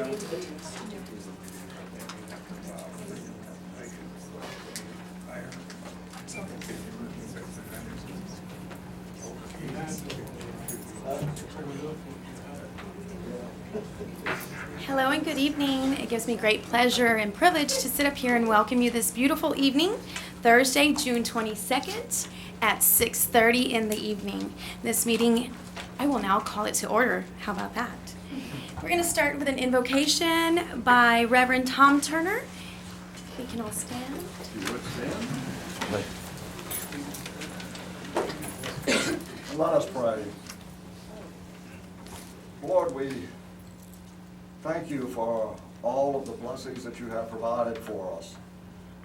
Hello and good evening. It gives me great pleasure and privilege to sit up here and welcome you this beautiful evening, Thursday, June 22nd at 6:30 in the evening. This meeting, I will now call it to order. How about that? We're going to start with an invocation by Reverend Tom Turner. We can all stand. You would stand. Let us pray. Lord, we thank you for all of the blessings that you have provided for us.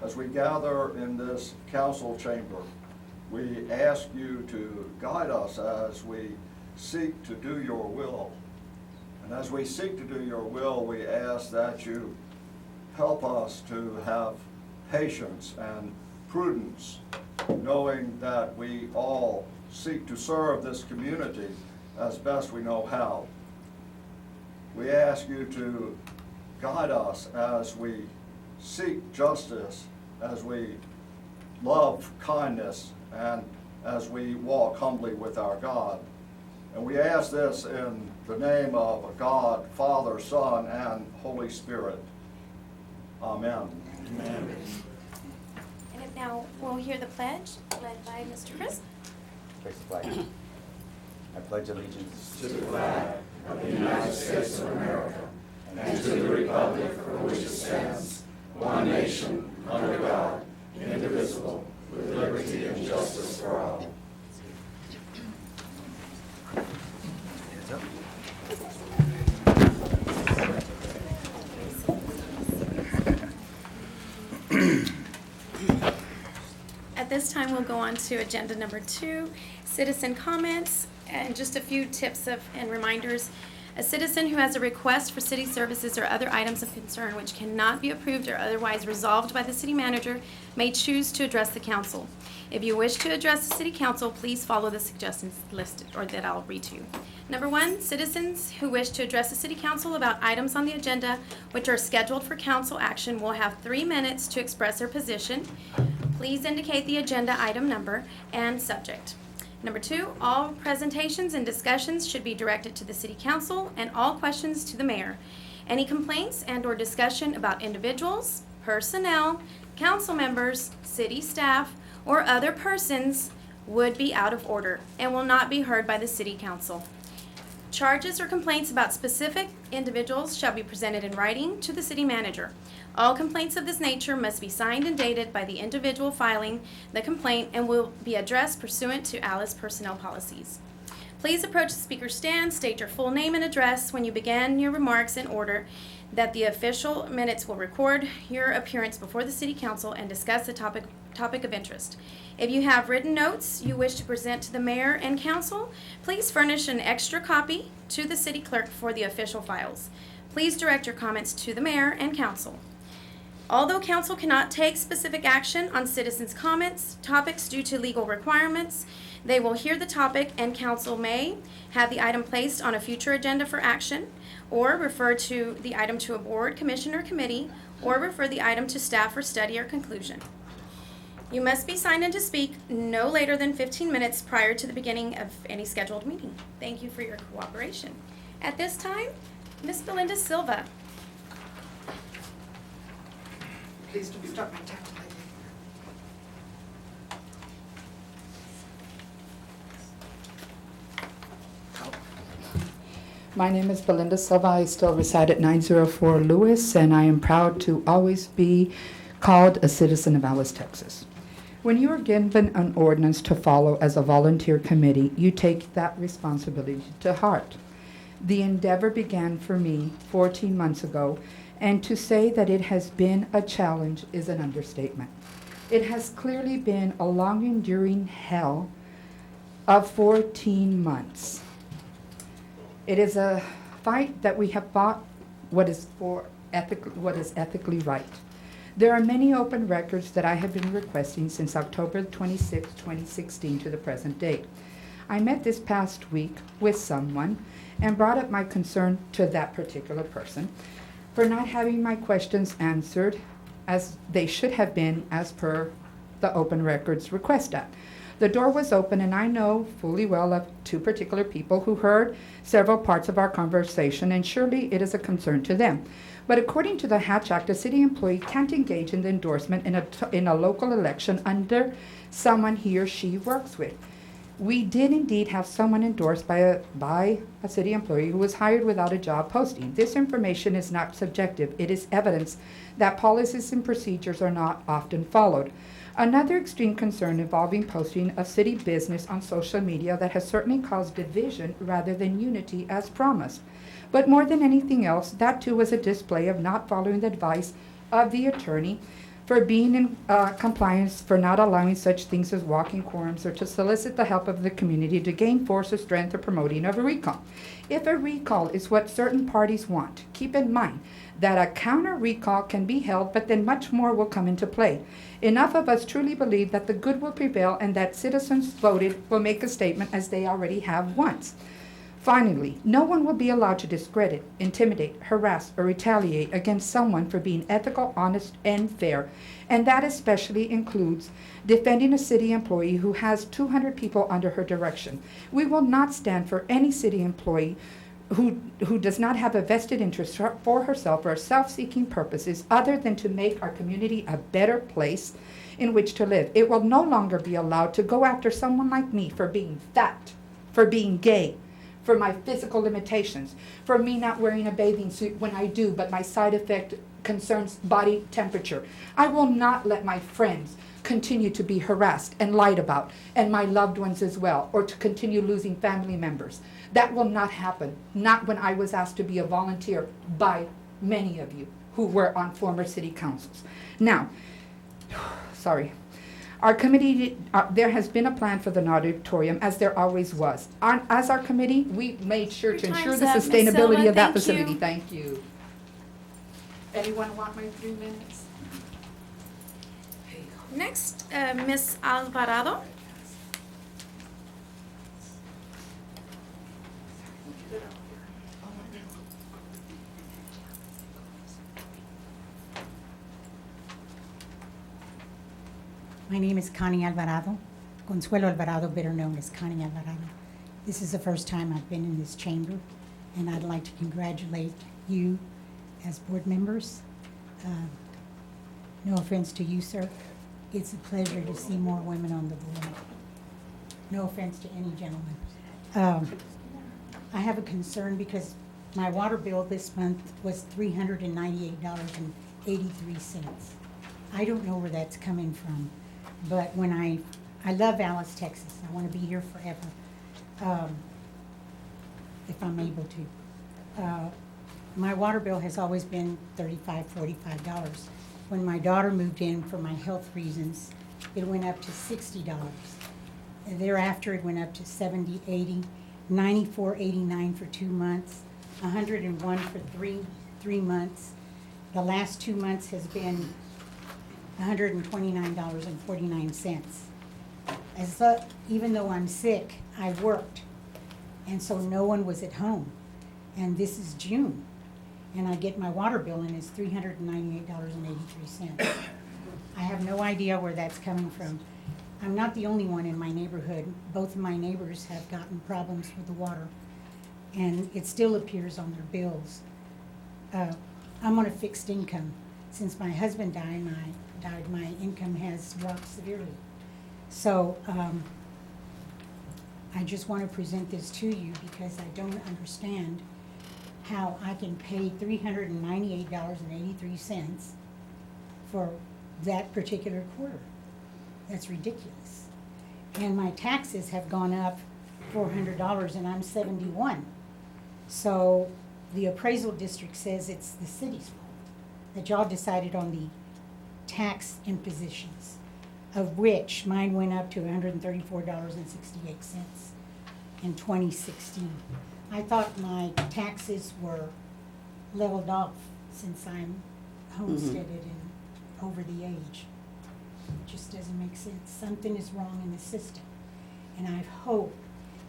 As we gather in this council chamber, we ask you to guide us as we seek to do your will. And as we seek to do your will, we ask that you help us to have patience and prudence, knowing that we all seek to serve this community as best we know how. We ask you to guide us as we seek justice, as we love kindness, and as we walk humbly with our God. And we ask this in the name of God, Father, Son, and Holy Spirit. Amen. Amen. And now we'll hear the pledge led by Mr. Chris. Place the flag. I pledge allegiance to the flag of the United States of America and to the republic for which it stands, one nation, under God, indivisible, with liberty and justice for all. At this time, we'll go on to agenda number 2, citizen comments, and just a few tips and reminders. A citizen who has a request for city services or other items of concern which cannot be approved or otherwise resolved by the city manager may choose to address the council. If you wish to address the city council, please follow the suggestions listed or that I'll read to you. Number 1, citizens who wish to address the city council about items on the agenda which are scheduled for council action will have 3 minutes to express their position. Please indicate the agenda item number and subject. Number 2, all presentations and discussions should be directed to the City Council and all questions to the Mayor. Any complaints and or discussion about individuals, personnel, council members, city staff, or other persons would be out of order and will not be heard by the City Council. Charges or complaints about specific individuals shall be presented in writing to the City Manager. All complaints of this nature must be signed and dated by the individual filing the complaint and will be addressed pursuant to Alice personnel policies. Please approach the speaker's stand, state your full name and address when you begin your remarks in order that the official minutes will record your appearance before the City Council and discuss the topic of interest. If you have written notes you wish to present to the Mayor and Council, please furnish an extra copy to the City Clerk for the official files. Please direct your comments to the Mayor and Council. Although Council cannot take specific action on citizens' topics due to legal requirements, they will hear the topic and Council may have the item placed on a future agenda for action, or refer to the item to a board, commission, or committee, or refer the item to staff for study or conclusion. You must be signed in to speak no later than 15 minutes prior to the beginning of any scheduled meeting. Thank you for your cooperation. At this time, Ms. Belinda Silva. Please don't start my time. My name is Belinda Silva. I still reside at 904 Lewis, and I am proud to always be called a citizen of Alice, Texas. When you are given an ordinance to follow as a volunteer committee, you take that responsibility to heart. The endeavor began for me 14 months ago, and to say that it has been a challenge is an understatement. It has clearly been a long, enduring hell of 14 months. It is a fight that we have fought what is ethically right. There are many open records that I have been requesting since October 26, 2016 to the present date. I met this past week with someone and brought up my concern to that particular person for not having my questions answered as they should have been as per the Open Records Request Act. The door was open, and I know fully well of two particular people who heard several parts of our conversation, and surely it is a concern to them. But according to the Hatch Act, a city employee can't engage in the endorsement in a local election under someone he or she works with. We did indeed have someone endorsed by a city employee who was hired without a job posting. This information is not subjective. It is evidence that policies and procedures are not often followed. Another extreme concern involving posting of city business on social media that has certainly caused division rather than unity as promised. But more than anything else, that too was a display of not following the advice of the attorney, for being in compliance, for not allowing such things as walking quorums, or to solicit the help of the community to gain force or strength or promoting of a recall. If a recall is what certain parties want, keep in mind that a counter recall can be held, but then much more will come into play. Enough of us truly believe that the good will prevail and that citizens voted will make a statement as they already have once. Finally, no one will be allowed to discredit, intimidate, harass, or retaliate against someone for being ethical, honest, and fair, and that especially includes defending a city employee who has 200 people under her direction. We will not stand for any city employee who does not have a vested interest for herself or self-seeking purposes other than to make our community a better place in which to live. It will no longer be allowed to go after someone like me for being fat, for being gay, for my physical limitations, for me not wearing a bathing suit when I do, but my side effect concerns body temperature. I will not let my friends continue to be harassed and lied about, and my loved ones as well, or to continue losing family members. That will not happen, not when I was asked to be a volunteer by many of you who were on former city councils. Now, sorry. Our committee, there has been a plan for the auditorium, as there always was. As our committee, we made sure Your to ensure time's the up, Ms. sustainability Silva. of that Thank facility. you. Thank you. Anyone want my 3 minutes? Next, Ms. Alvarado. My name is Connie Alvarado, Consuelo Alvarado, better known as Connie Alvarado. This is the first time I've been in this chamber, and I'd like to congratulate you as board members. No offense to you, sir. It's a pleasure to see more women on the board. No offense to any gentleman. I have a concern because my water bill this month was $398.83. I don't know where that's coming from. But when I love Alice, Texas. I want to be here forever, if I'm able to. My water bill has always been $35, $45. When my daughter moved in for my health reasons, it went up to $60. And thereafter, it went up to $70, $80, $94.89 for 2 months, $101 for three months. The last 2 months has been $129.49. Even though I'm sick, I worked, and so no one was at home. And this is June, and I get my water bill, and it's $398.83. I have no idea where that's coming from. I'm not the only one in my neighborhood. Both of my neighbors have gotten problems with the water, and it still appears on their bills. I'm on a fixed income. Since my husband died, my income has dropped severely. So I just want to present this to you because I don't understand how I can pay $398.83 for that particular quarter. That's ridiculous. And my taxes have gone up $400 and I'm 71. So the appraisal district says it's the city's fault, that y'all decided on the tax impositions, of which mine went up to $134.68 in 2016. I thought my taxes were leveled off since I'm homesteaded and over the age. It just doesn't make sense. Something is wrong in the system. And I hope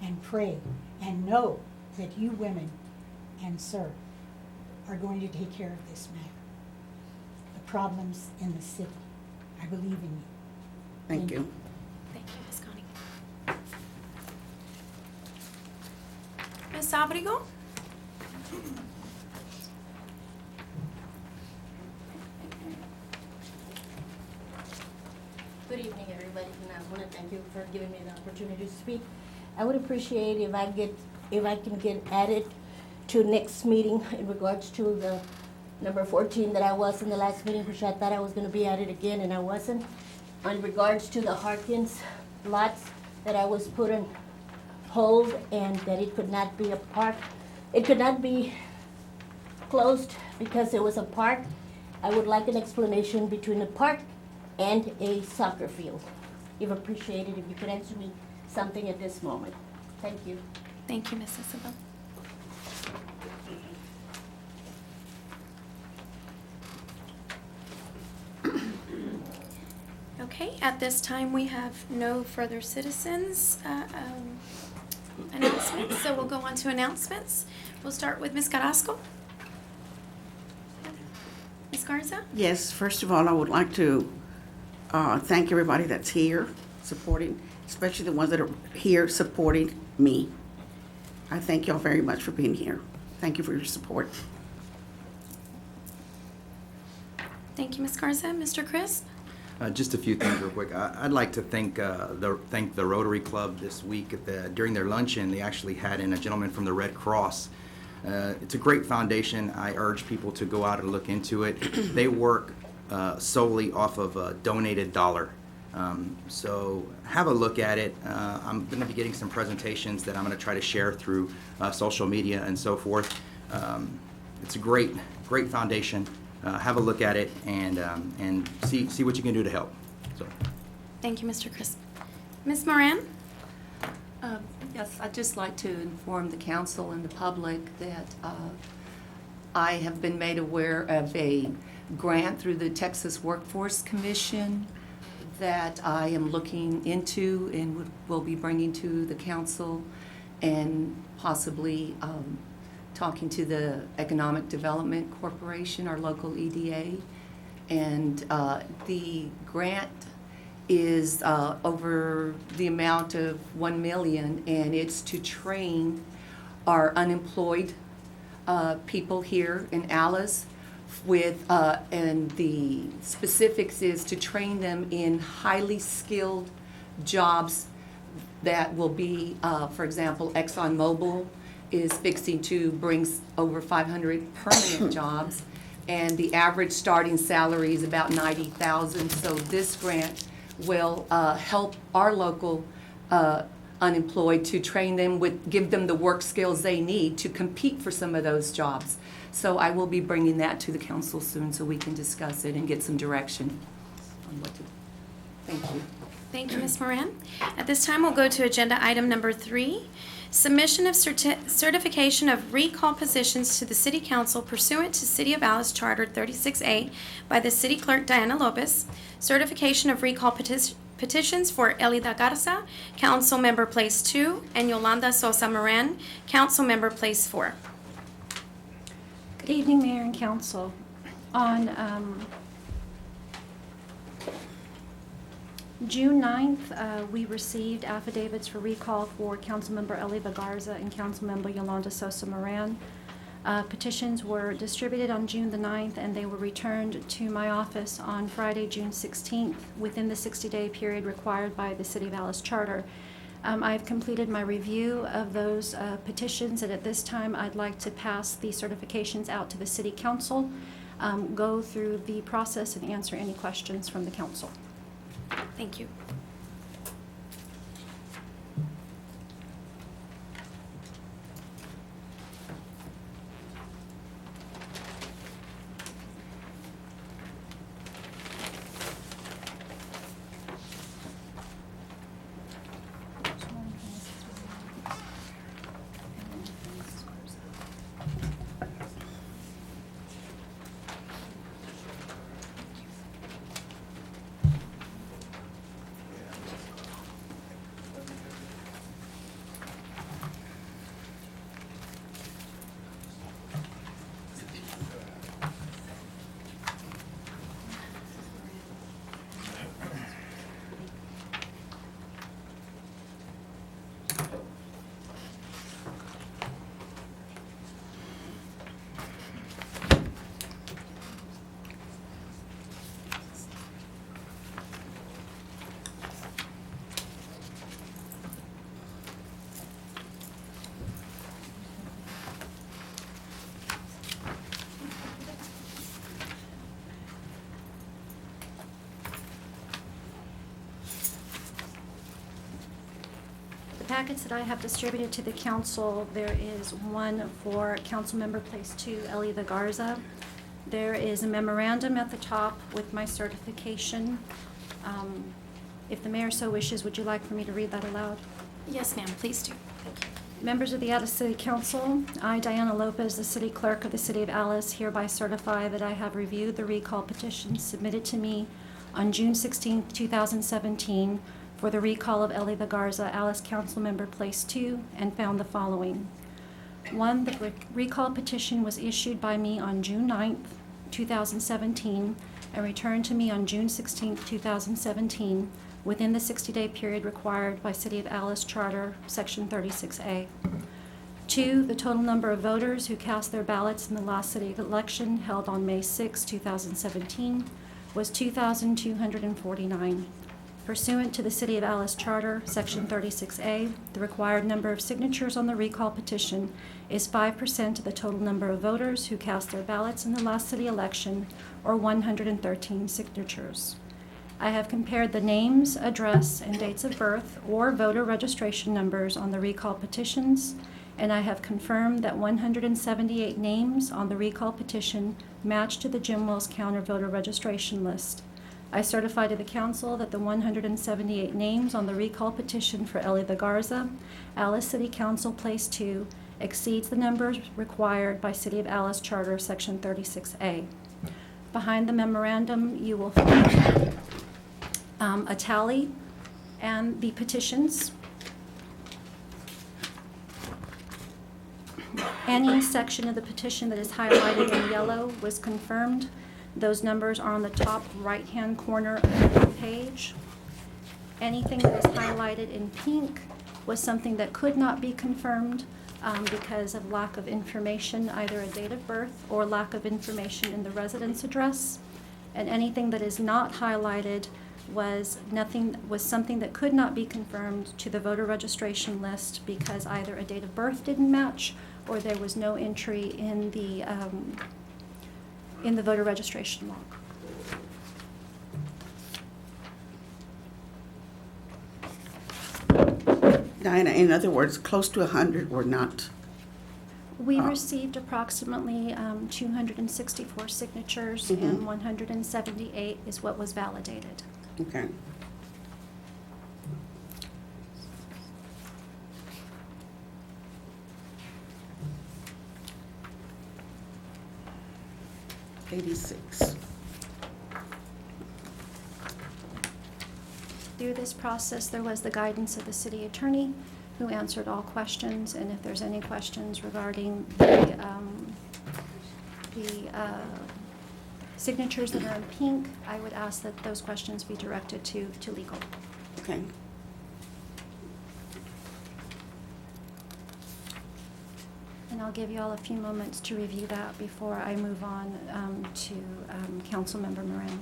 and pray and know that you women and sir are going to take care of this matter. The problems in the city. I believe in you. Thank you. Thank you, Ms. Connie. Ms. Abrigo? Good evening, everybody, and I want to thank you for giving me the opportunity to speak. I would appreciate if I can get added to next meeting in regards to the number 14 that I was in the last meeting, which I thought I was going to be added again, and I wasn't. In regards to the Harkins lots that I was put on hold and that it could not be a park, it could not be closed because it was a park. I would like an explanation between a park and a soccer field. If appreciated, if you could answer me something at this moment. Thank you. Thank you, Ms. Isabel. Okay, at this time, we have no further citizens announcements, so we'll go on to announcements. We'll start with Ms. Carrasco. Ms. Garza? Yes, first of all, I would like to thank everybody that's here supporting, especially the ones that are here supporting me. I thank y'all very much for being here. Thank you for your support. Thank you, Ms. Garza. Mr. Chris? Just a few things real quick. I'd like to thank the Rotary Club this week. During their luncheon, they actually had in a gentleman from the Red Cross. It's a great foundation. I urge people to go out and look into it. They work solely off of a donated dollar. So have a look at it. I'm going to be getting some presentations that I'm going to try to share through social media and so forth. It's a great foundation. Have a look at it and see what you can do to help. So. Thank you, Mr. Chris. Ms. Moran? Yes, I'd just like to inform the council and the public that I have been made aware of a grant through the Texas Workforce Commission that I am looking into and will be bringing to the council and possibly talking to the Economic Development Corporation, our local EDA. And the grant is over the amount of $1 million, and it's to train our unemployed people here in Alice with, and the specifics is to train them in highly skilled jobs that will be, for example, ExxonMobil is fixing to bring over 500 permanent jobs, and the average starting salary is about $90,000. So this grant will help our local unemployed to train them give them the work skills they need to compete for some of those jobs. So I will be bringing that to the council soon so we can discuss it and get some direction on what to do. Thank you. Thank you, Ms. Moran. At this time, we'll go to agenda item number 3, submission of certification of recall positions to the City Council pursuant to City of Alice Charter 36A by the City Clerk Diana Lopez. Certification of recall petitions for Elida Garza, Council Member Place 2, and Yolanda Sosa Moran, Council Member Place 4. Good evening, Mayor and Council. On June 9th, we received affidavits for recall for Councilmember Elida Garza and Councilmember Yolanda Sosa Moran. Petitions were distributed on June the 9th, and they were returned to my office on Friday, June 16th, within the 60-day period required by the City of Alice Charter. I've completed my review of those petitions, and at this time, I'd like to pass the certifications out to the City Council, go through the process, and answer any questions from the Council. Thank you. packets that I have distributed to the council, there is one for Councilmember Place 2, Ellie the Garza. There is a memorandum at the top with my certification. If the mayor so wishes, would you like for me to read that aloud? Yes, ma'am, please do. Members of the Alice City Council, I, Diana Lopez, the City Clerk of the City of Alice, hereby certify that I have reviewed the recall petitions submitted to me on June 16, 2017, for the recall of Ellie the Garza, Alice Council Member Place 2, and found the following. 1, the recall petition was issued by me on June 9, 2017, and returned to me on June 16, 2017, within the 60-day period required by City of Alice Charter, Section 36A. 2, the total number of voters who cast their ballots in the last city election held on May 6, 2017, was 2,249. Pursuant to the City of Alice Charter, Section 36A, the required number of signatures on the recall petition is 5% of the total number of voters who cast their ballots in the last city election, or 113 signatures. I have compared the names, address, and dates of birth or voter registration numbers on the recall petitions, and I have confirmed that 178 names on the recall petition match to the Jim Wells County voter registration list. I certify to the council that the 178 names on the recall petition for Ellie the Garza, Alice City Council Place 2, exceeds the numbers required by City of Alice Charter, Section 36A. Behind the memorandum, you will find a tally and the petitions. Any section of the petition that is highlighted in yellow was confirmed. Those numbers are on the top right-hand corner of the page. Anything that is highlighted in pink was something that could not be confirmed because of lack of information, either a date of birth or lack of information in the residence address. And anything that is not highlighted was something that could not be confirmed to the voter registration list because either a date of birth didn't match or there was no entry in the voter registration log. Diana, in other words, close to 100 were not. We received approximately 264 signatures, and 178 is what was validated. Okay. $86. Through this process, there was the guidance of the city attorney, who answered all questions, and if there's any questions regarding the signatures that are in pink, I would ask that those questions be directed to legal. Okay. And I'll give you all a few moments to review that before I move on to Councilmember Moran.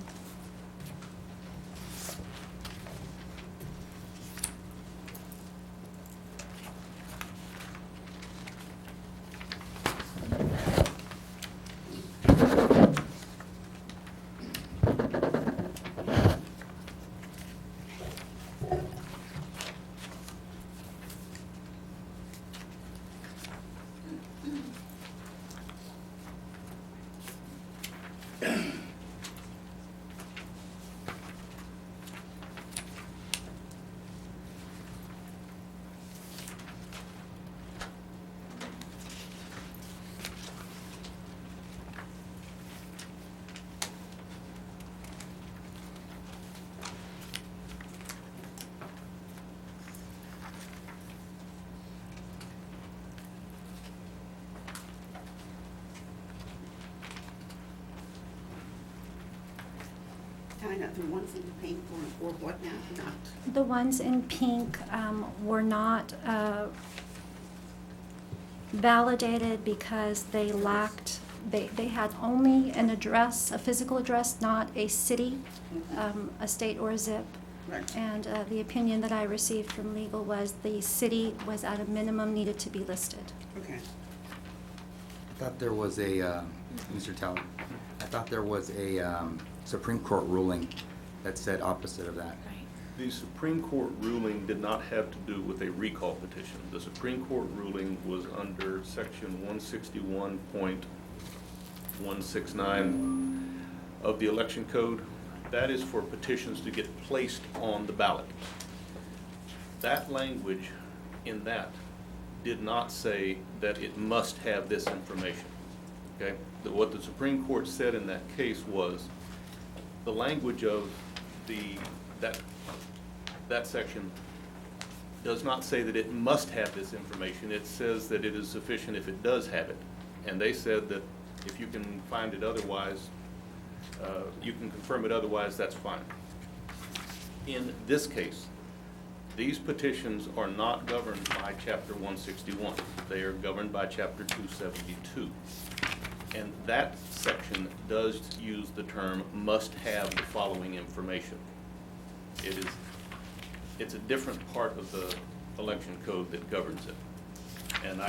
Diana, the ones in pink were what now? Not. The ones in pink were not validated because they lacked, they had only an address, a physical address, not a city, a state, or a zip. Right. And the opinion that I received from legal was the city was at a minimum needed to be listed. Okay. I thought there was a, Mr. Teller, I thought there was a Supreme Court ruling that said opposite of that. Right. The Supreme Court ruling did not have to do with a recall petition. The Supreme Court ruling was under section 161.169 of the election code. That is for petitions to get placed on the ballot. That language in that did not say that it must have this information, okay? What the Supreme Court said in that case was the language of that section does not say that it must have this information. It says that it is sufficient if it does have it. And they said that if you can find it otherwise, you can confirm it otherwise, that's fine. In this case, these petitions are not governed by Chapter 161. They are governed by Chapter 272. And that section does use the term must have the following information. It's a different part of the election code that governs it. And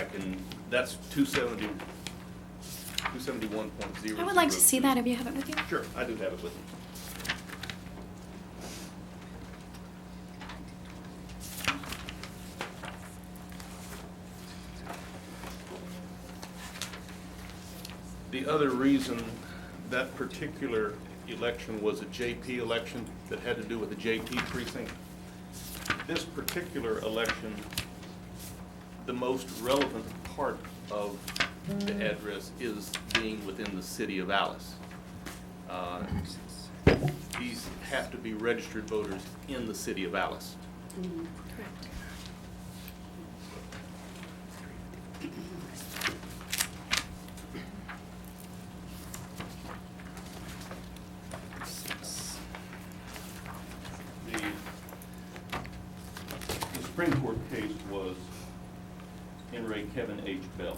that's 271.0. I would like to see that if you have it with you. Sure, I do have it with me. The other reason that particular election was a JP election that had to do with the JP precinct, this particular election, the most relevant part of the address is being within the city of Alice. These have to be registered voters in the city of Alice. Correct. The Supreme Court case was in Ray Kevin H. Bell.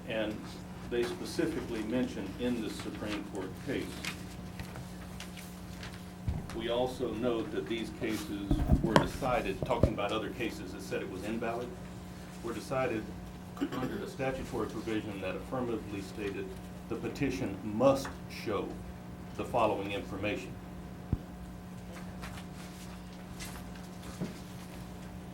And they specifically mentioned in the Supreme Court case. We also note that these cases were decided, talking about other cases that said it was invalid, were decided under a statutory provision that affirmatively stated the petition must show the following information.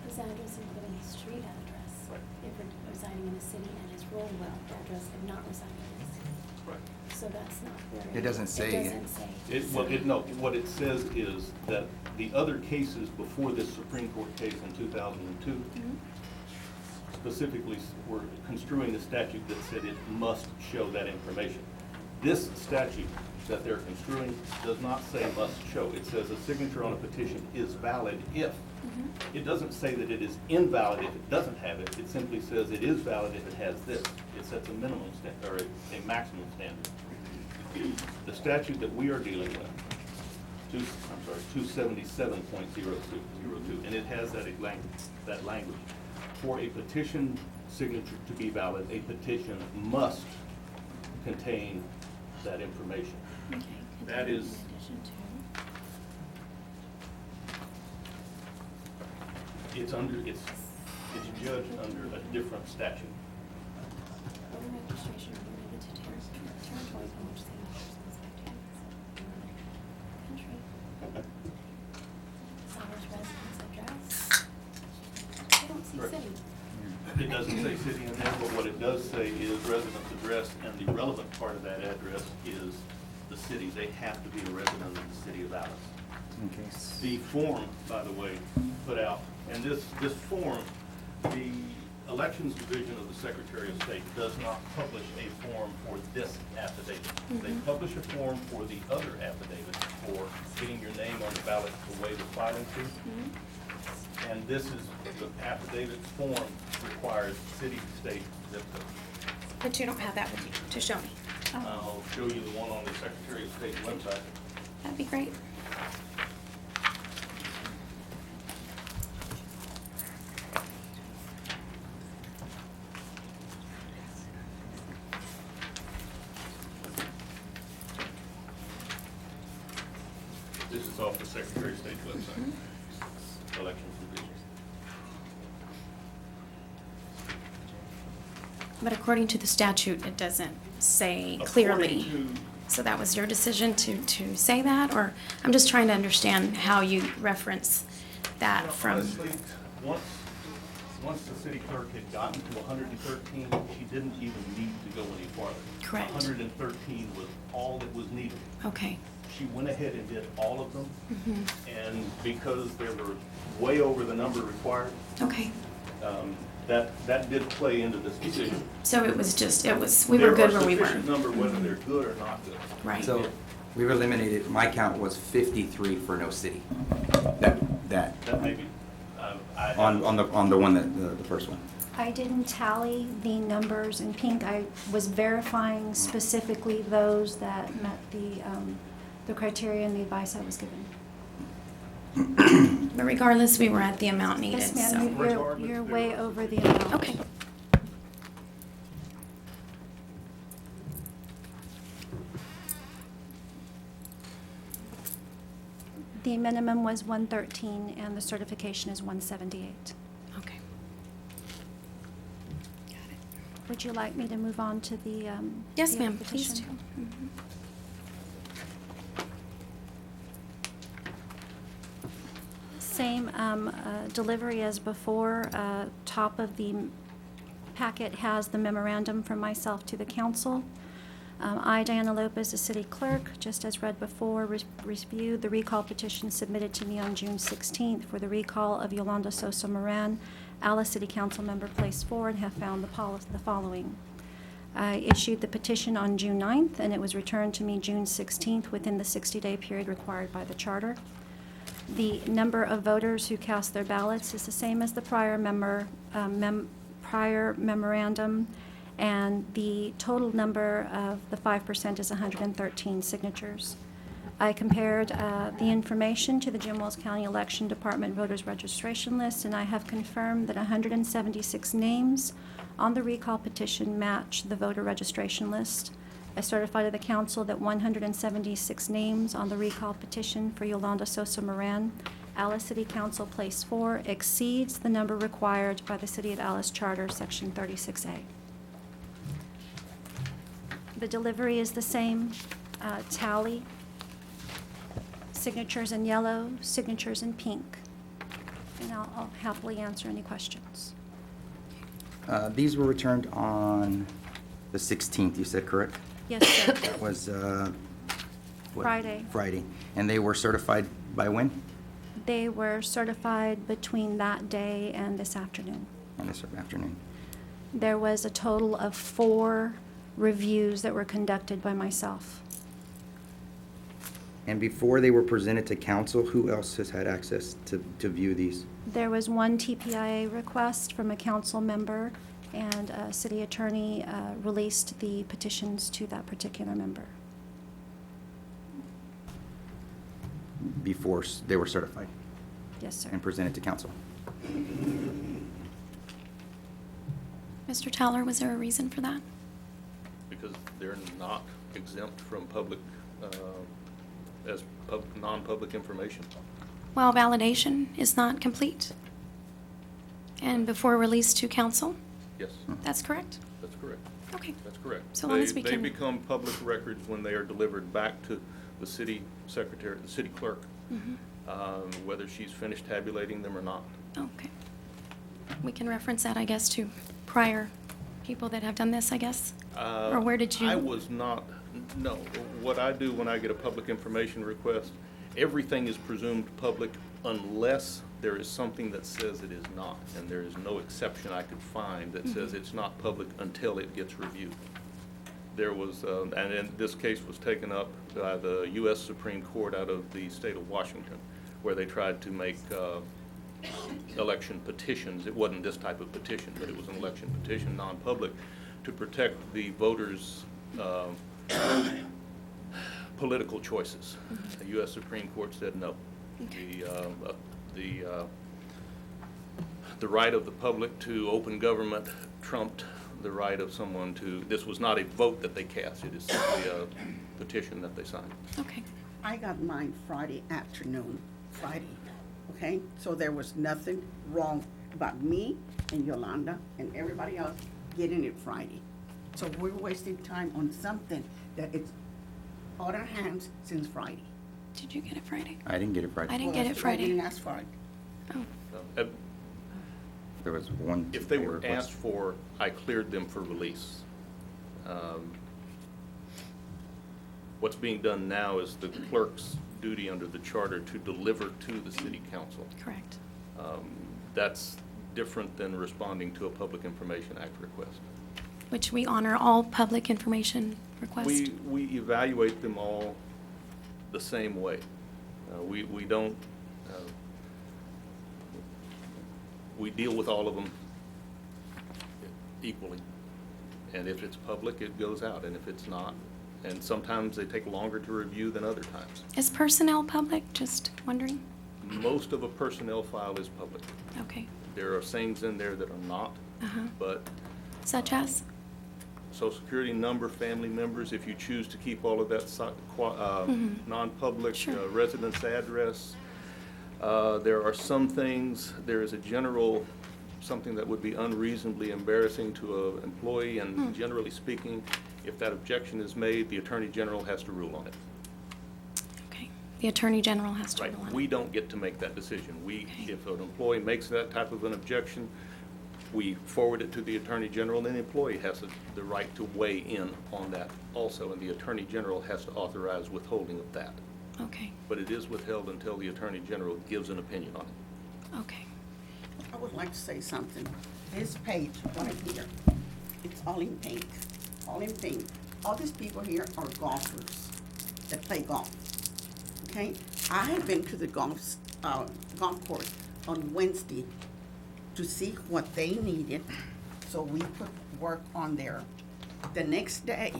His address including his street address. Right. If we're residing in a city, and his Rollwell address if not residing in a city. Right. So that's not very. It doesn't say. It doesn't say. What it says is that the other cases before this Supreme Court case in 2002 specifically were construing the statute that said it must show that information. This statute that they're construing does not say must show. It says a signature on a petition is valid if. It doesn't say that it is invalid if it doesn't have it. It simply says it is valid if it has this. It sets a minimum or a maximum standard. The statute that we are dealing with, 277.02, and it has that language. For a petition signature to be valid, a petition must contain that information. Okay. That is, In addition to. it's judged under a different statute. Voter registration related to territories in which the electors country. Seller's residence address. I don't see Correct. city. It doesn't say city in there, but what it does say is residence address, and the relevant part of that address is the city. They have to be a resident of the city of Alice. Okay. The form, by the way, put out, and this form, the Elections Division of the Secretary of State does not publish a form for this affidavit. They publish a form for the other affidavit for getting your name on the ballot the way the filing to. And this is, the affidavit form requires city, state, zip code. But you don't have that with you to show me. I'll show you the one on the Secretary of State's website. That'd be great. This is off the Secretary of State's website. Elections Division. But according to the statute, it doesn't say clearly. So that was your decision to say that, or I'm just trying to understand how you reference that from. Honestly, once the city clerk had gotten to 113, she didn't even need to go any farther. Correct. 113 was all that was needed. Okay. She went ahead and did all of them, Mm-hmm. and because they were way over the number required, Okay. that did play into this decision. So it was, we were good where we There were. are sufficient number whether they're good or not good. Right. So we've eliminated, my count was 53 for no city. That, That may be, I. on the one the first one. I didn't tally the numbers in pink. I was verifying specifically those that met the criteria and the advice I was given. But regardless, we were at the amount needed, Yes, so. ma'am, you're way over the amount. Okay. The minimum was 113 and the certification is 178. Okay. Got it. Would you like me to move on to the Yes, the ma'am, please do. petition? Mhm. Same delivery as before. Top of the packet has the memorandum from myself to the council. I, Diana Lopez, the city clerk, just as read before, reviewed the recall petition submitted to me on June 16th for the recall of Yolanda Sosa Moran, Alice City Council Member, Place 4, and have found the following. I issued the petition on June 9th, and it was returned to me June 16th within the 60-day period required by the charter. The number of voters who cast their ballots is the same as the prior memorandum, and the total number of the 5% is 113 signatures. I compared the information to the Jim Wells County Election Department voters registration list, and I have confirmed that 176 names on the recall petition match the voter registration list. I certify to the council that 176 names on the recall petition for Yolanda Sosa Moran, Alice City Council Place 4, exceeds the number required by the City of Alice Charter, Section 36A. The delivery is the same, tally, signatures in yellow, signatures in pink, and I'll happily answer any questions. These were returned on the 16th, you said, correct? Yes, sir. That was, what? Friday. Friday. And they were certified by when? They were certified between that day and this afternoon. On this afternoon. There was a total of 4 reviews that were conducted by myself. And before they were presented to council, who else has had access to view these? There was one TPIA request from a council member, and a city attorney released the petitions to that particular member. Before they were certified Yes, sir. and presented to council? Mr. Towler, was there a reason for that? Because they're not exempt from public, non-public information. Well, validation is not complete. And before release to council? Yes, That's correct? that's correct. Okay. That's correct. So long as we They can- become public records when they are delivered back to the city secretary, the city clerk, whether she's finished tabulating them or not. Okay. We can reference that, I guess, to prior people that have done this, I guess? Or where did you? I was not, no. What I do when I get a public information request, everything is presumed public unless there is something that says it is not. And there is no exception I could find that says it's not public until it gets reviewed. There was, and then this case was taken up by the U.S. Supreme Court out of the state of Washington, where they tried to make election petitions. It wasn't this type of petition, but it was an election petition, non-public, to protect the voters' political choices. The U.S. Supreme Court said no. The right of the public to open government trumped the right of someone to, this was not a vote that they cast, it is simply a petition that they signed. Okay. I got mine Friday afternoon, okay? So there was nothing wrong about me and Yolanda and everybody else getting it Friday. So we're wasting time on something that it's on our hands since Friday. Did you get it Friday? I didn't get it Friday. I didn't Well, get it that's why I Friday. didn't ask for it. Oh, Uh, There was one. If they were request. asked for, I cleared them for release. What's being done now is the clerk's duty under the charter to deliver to the city council. correct. That's different than responding to a Public Information Act request. Which we honor all public information requests. We evaluate them all the same way. We don't, we deal with all of them equally. And if it's public, it goes out, and if it's not, and sometimes they take longer to review than other times. Is personnel public? Just wondering. Most of a personnel file is public. Okay. There are things in there that are not, Uh-huh. but Such as? Social Security number, family members, if you choose to keep all of that non-public, Sure. residence address. There are some things, there is a general, something that would be unreasonably embarrassing to an employee, and generally speaking, if that objection is made, the Attorney General has to rule on it. Okay. The Attorney General has to Right, rule on it. we don't get to make that decision. Okay. If an employee makes that type of an objection, we forward it to the Attorney General, and the employee has the right to weigh in on that also, and the Attorney General has to authorize withholding of that. Okay. But it is withheld until the Attorney General gives an opinion on it. Okay. I would like to say something. This page right here, it's all in pink, all in pink. All these people here are golfers that play golf, okay? I have been to the golf course on Wednesday to see what they needed, so we put work on there. The next day,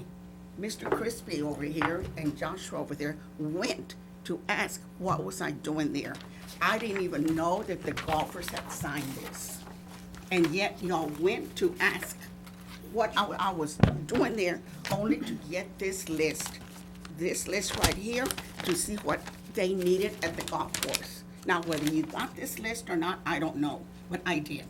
Mr. Crispy over here and Joshua over there went to ask what was I doing there. I didn't even know that the golfers had signed this. And yet y'all went to ask what I was doing there, only to get this list right here, to see what they needed at the golf course. Now, whether you got this list or not, I don't know, but I did.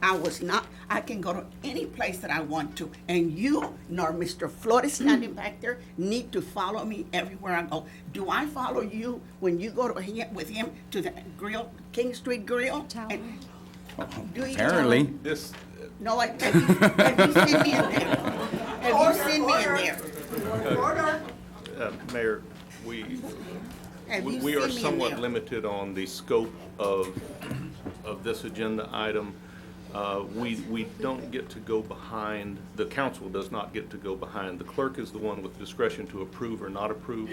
I can go to any place that I want to, and you, nor Mr. Flores standing back there, need to follow me everywhere I go. Do I follow you when you go with him to the grill, King Street Grill? And- Do you? Apparently. This, No, have you seen me in there? Have you seen me in there? Mayor, we Have you we are seen me in somewhat there? limited on the scope of this agenda item. We don't get to go behind, the council does not get to go behind. The clerk is the one with discretion to approve or not approve.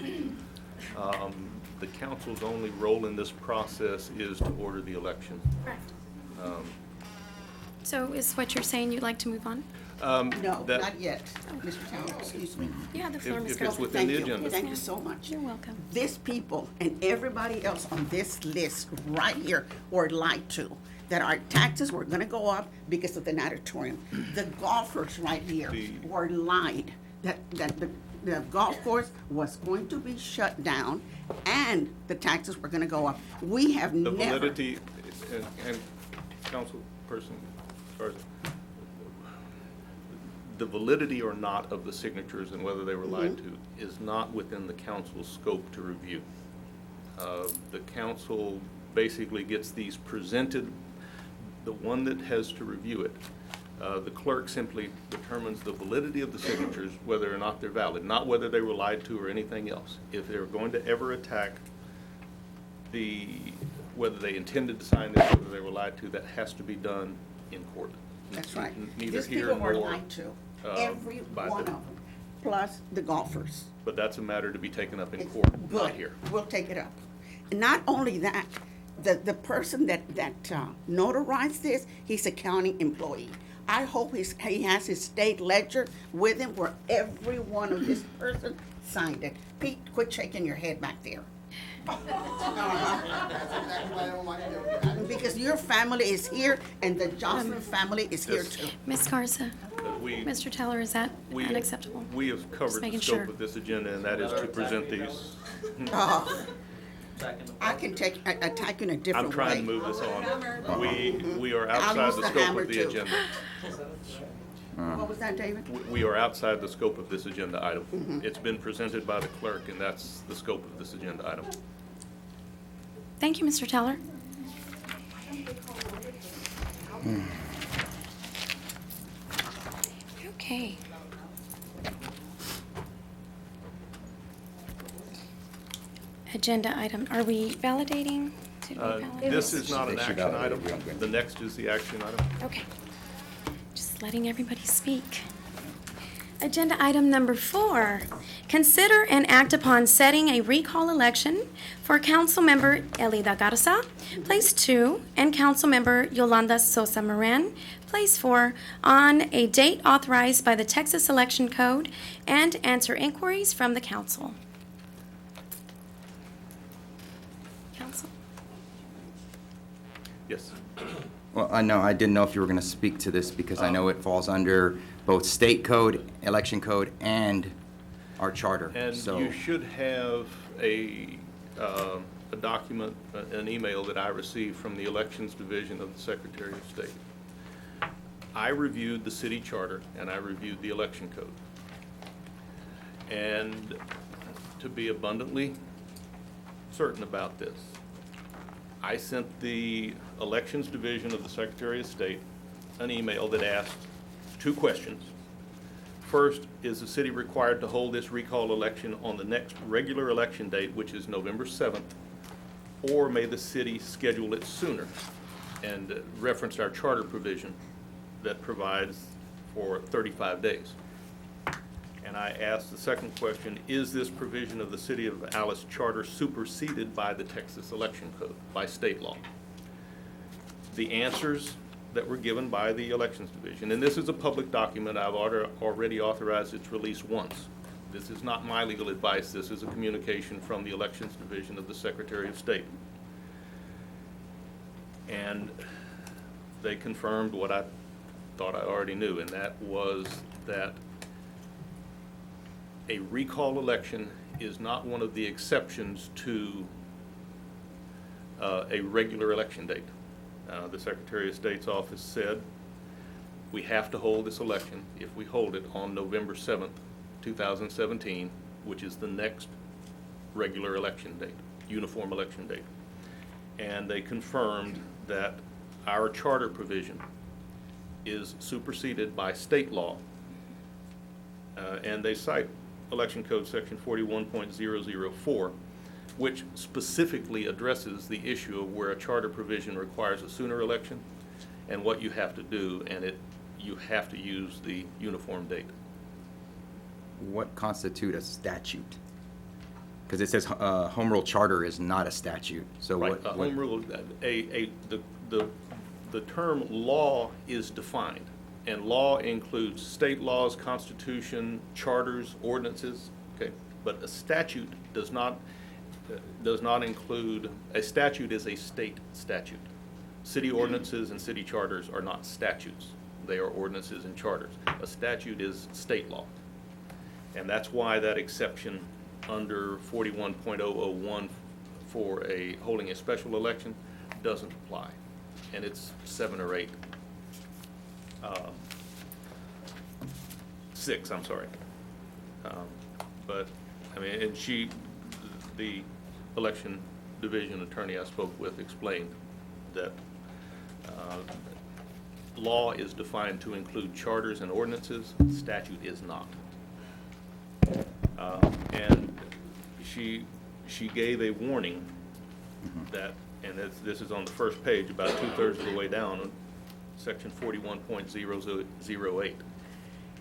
The council's only role in this process is to order the election. Correct. So is what you're saying you'd like to move on? No, that- not yet, Mr. Town, excuse me. You have the floor, Ms. If it's Garza. within the Thank you. agenda. Thank you so much. You're welcome. These people and everybody else on this list right here were lied to, that our taxes were gonna go up because of the natatorium. The golfers right here were lied, that the golf course was going to be shut down and the taxes were gonna go up. We have The never. validity, and councilperson Garza, the validity or not of the signatures and whether they were lied to is not within the council's scope to review. The council basically gets these presented, the one that has to review it. The clerk simply determines the validity of the signatures, whether or not they're valid, not whether they were lied to or anything else. If they're going to ever attack whether they intended to sign this, whether they were lied to, that has to be done in court. That's right. Neither These here people were nor, lied to, every by one of the- them, plus the golfers. But that's a matter to be taken up in It's court, not good. here. We'll take it up. And not only that, the person that notarized this, he's a county employee. I hope he has his state ledger with him where every one of this person signed it. Pete, quit shaking your head back there. Because your family is here and the Johnson family is here Yes. too. Ms. Garza, We, Mr. Teller, is that we, unacceptable? we have covered the making scope sure. of this agenda, and that is to present these. I can attack in a different I'm way. trying to move this on. We are I'll outside use the the scope hammer of the too. agenda. What was that, David? We are outside the scope of this agenda item. It's been presented by the clerk, and that's the scope of this agenda item. Thank you, Mr. Teller. Okay. Agenda item, are we validating? Did we validate? This is not an They should action validate item. it. We don't get The next is the action item. Okay. Just letting everybody speak. Agenda item number 4, consider and act upon setting a recall election for Councilmember Elida Garza, Place 2, and Councilmember Yolanda Sosa Moran, Place 4, on a date authorized by the Texas Election Code, and answer inquiries from the council. Council? Yes. Well, I didn't know if you were going to speak to this because I know it falls under both state code, election code, and our charter. And So, you should have a document, an email that I received from the Elections Division of the Secretary of State. I reviewed the city charter and I reviewed the election code. And to be abundantly certain about this, I sent the Elections Division of the Secretary of State an email that asked 2 questions. First, is the city required to hold this recall election on the next regular election date, which is November 7th, or may the city schedule it sooner? And referenced our charter provision that provides for 35 days. And I asked the second question, is this provision of the City of Alice Charter superseded by the Texas Election Code, by state law? The answers that were given by the Elections Division, and this is a public document, I've already authorized its release once. This is not my legal advice, this is a communication from the Elections Division of the Secretary of State. And they confirmed what I thought I already knew, and that was that a recall election is not one of the exceptions to a regular election date. The Secretary of State's office said we have to hold this election if we hold it on November 7th, 2017, which is the next regular election date, uniform election date. And they confirmed that our charter provision is superseded by state law. And they cite Election Code Section 41.004, which specifically addresses the issue of where a charter provision requires a sooner election and what you have to do, and you have to use the uniform date. what constitute a statute? Because it says home rule charter is not a statute. So Right, what? a home rule, the term law is defined, and law includes state laws, constitution, charters, ordinances, okay? But a statute does not include, a statute is a state statute. City ordinances and city charters are not statutes. They are ordinances and charters. A statute is state law. And that's why that exception under 41.001 for holding a special election doesn't apply. And it's 7 or 8. 6, I'm sorry. But, I mean, and the election division attorney I spoke with explained that law is defined to include charters and ordinances, statute is not. And she gave a warning that, and this is on the first page, about 2/3 of the way down, section 41.008.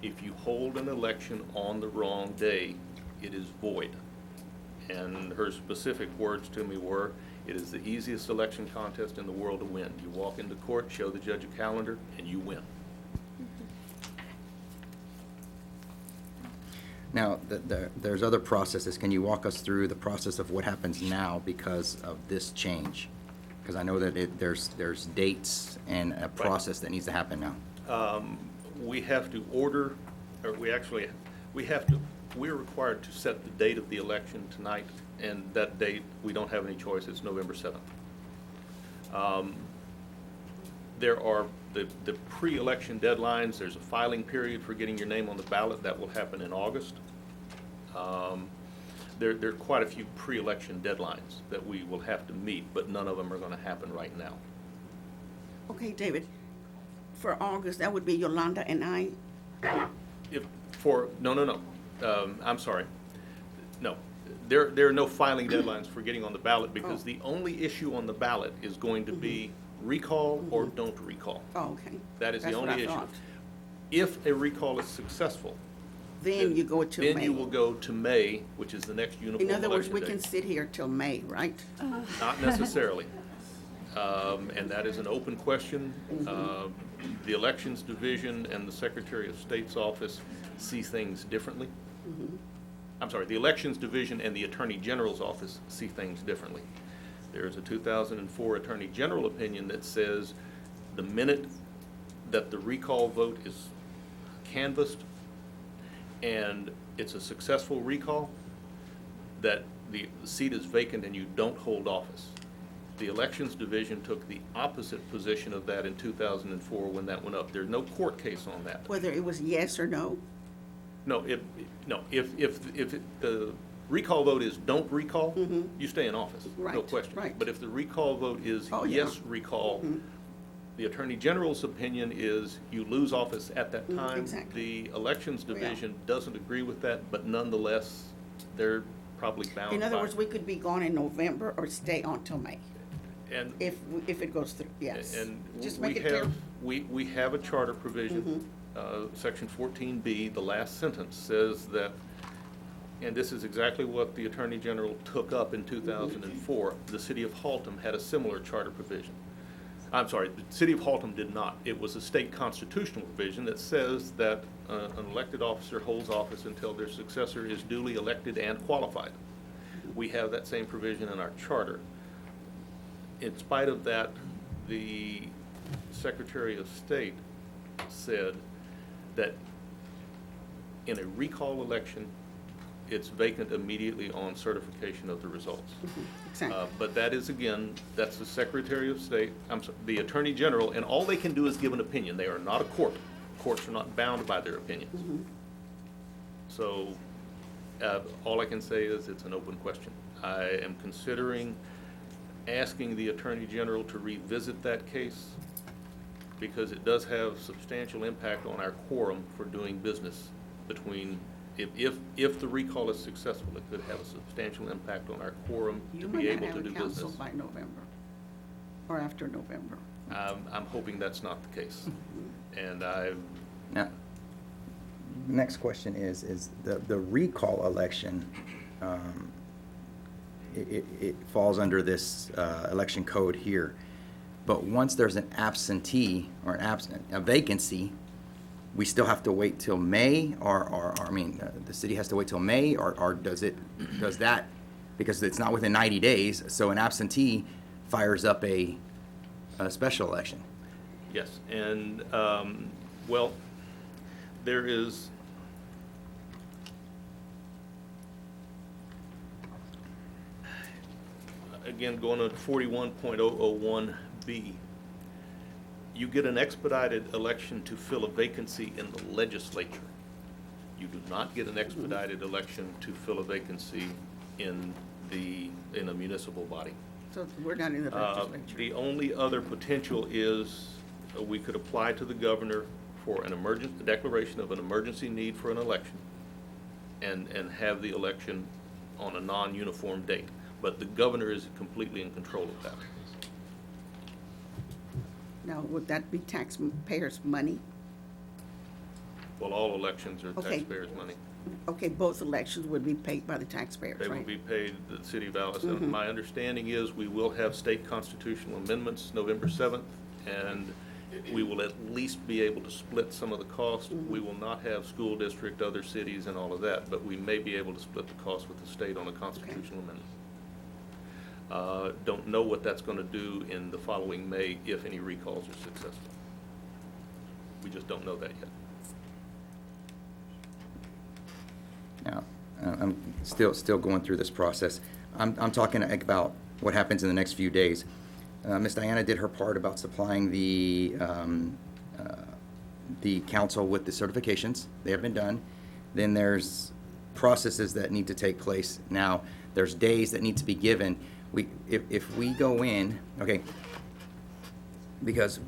If you hold an election on the wrong day, it is void. And her specific words to me were, it is the easiest election contest in the world to win. You walk into court, show the judge a calendar, and you win. Now, there's other processes. Can you walk us through the process of what happens now because of this change? Because I know that there's dates and a process that needs to happen now. We have to order, or we're required to set the date of the election tonight, and that date, we don't have any choice, it's November 7th. There are the pre-election deadlines, there's a filing period for getting your name on the ballot. That will happen in August. There are quite a few pre-election deadlines that we will have to meet, but none of them are going to happen right now. Okay, David, for August, that would be Yolanda and I. No, I'm sorry. No, there are no filing deadlines for getting on the ballot because the only issue on the ballot is going to be recall or don't recall. Oh, okay. That is the That's what only I issue. thought. If a recall is successful, Then you go to May. then you will go to May, which is the next uniform In other words, election we date. can sit here till May, right? Not necessarily. And that is an open question. The Elections Division and the Secretary of State's office see things differently. I'm sorry, the Elections Division and the Attorney General's office see things differently. There is a 2004 Attorney General opinion that says the minute that the recall vote is canvassed and it's a successful recall, that the seat is vacant and you don't hold office. The Elections Division took the opposite position of that in 2004 when that went up. There's no court case on that. Whether it was yes or no? No, if the recall vote is don't recall, you stay in office, no Right, question. right. But if the recall vote is Oh, yeah. yes recall, the Attorney General's opinion is you lose office at that time. exactly. The Elections Oh, yeah. Division doesn't agree with that, but nonetheless, they're probably bound by. In other words, we could be gone in November or stay on till May, And if it goes through, yes. And Just we make it clear. have, we have a charter provision, section 14B, the last sentence says that, and this is exactly what the Attorney General took up in 2004. The city of Haltom had a similar charter provision. I'm sorry, the city of Haltom did not. It was a state constitutional provision that says that an elected officer holds office until their successor is duly elected and qualified. We have that same provision in our charter. In spite of that, the Secretary of State said that in a recall election, it's vacant immediately on certification of the results. Exactly. But that is, again, that's the Secretary of State, the Attorney General, and all they can do is give an opinion. They are not a court. Courts are not bound by their opinions. So, all I can say is it's an open question. I am considering asking the Attorney General to revisit that case because it does have substantial impact on our quorum for doing business between, if the recall is successful, it could have a substantial impact on our quorum You to might be not able have to a do council business. by November, or after November. I'm hoping that's not the case. And Now, next question is the recall election, it falls under this election code here. But once there's an absentee or a vacancy, we still have to wait till May, or I mean, the city has to wait till May, or does that, because it's not within 90 days, so an absentee fires up a special election? yes, and, well, there is, again, going on 41.001B, you get an expedited election to fill a vacancy in the legislature. You do not get an expedited election to fill a vacancy in a municipal body. So we're not in the legislature. The only other potential is we could apply to the governor for a declaration of an emergency need for an election and have the election on a non-uniform date. But the governor is completely in control of that. Now, would that be taxpayers' money? Well, all elections are Okay. taxpayers' money. Okay, both elections would be paid by the taxpayers, They will right? be paid the city of Allison. My understanding is we will have state constitutional amendments November 7th, and we will at least be able to split some of the cost. We will not have school district, other cities, and all of that, but we may be able to split the cost with the state on a constitutional amendment. Don't know what that's going to do in the following May if any recalls are successful. We just don't know that yet. Now, I'm still going through this process. I'm talking about what happens in the next few days. Ms. Diana did her part about supplying the council with the certifications. They have been done. Then there's processes that need to take place. Now, there's days that need to be given. If we go in, okay, because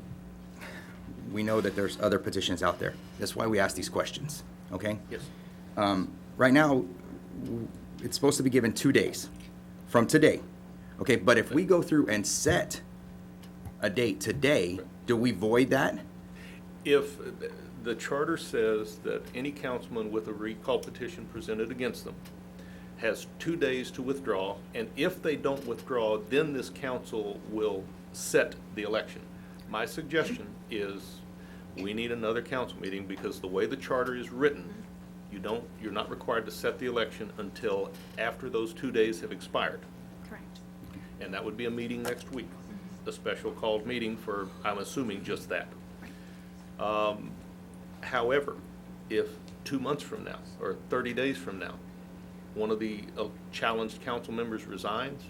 we know that there's other petitions out there. That's why we ask these questions, okay? Yes. Right now, it's supposed to be given 2 days from today, okay? But if we go through and set a date today, do we void that? If the charter says that any councilman with a recall petition presented against them has 2 days to withdraw, and if they don't withdraw, then this council will set the election. My suggestion is we need another council meeting because the way the charter is written, you're not required to set the election until after those 2 days have expired. Correct. And that would be a meeting next week, a special called meeting for, I'm assuming, just that. However, if 2 months from now or 30 days from now, one of the challenged council members resigns,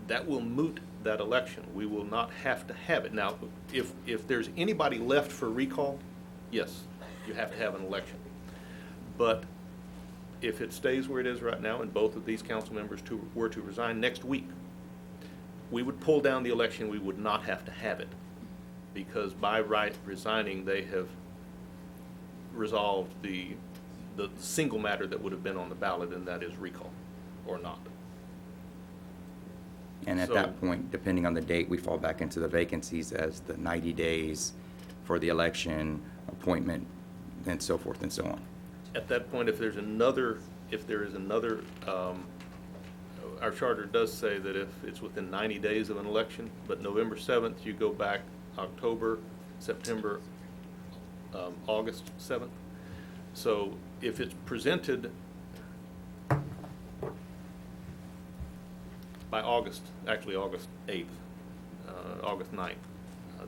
that will moot that election. We will not have to have it. Now, if there's anybody left for recall, yes, you have to have an election. But if it stays where it is right now and both of these council members were to resign next week, we would pull down the election. We would not have to have it because by right resigning, they have resolved the single matter that would have been on the ballot, and that is recall or not. And at So- that point, depending on the date, we fall back into the vacancies as the 90 days for the election, appointment, and so forth and so on. At that point, if there is another, our charter does say that if it's within 90 days of an election, but November 7th, you go back October, September, August 7th. So if it's presented by August 8th, August 9th,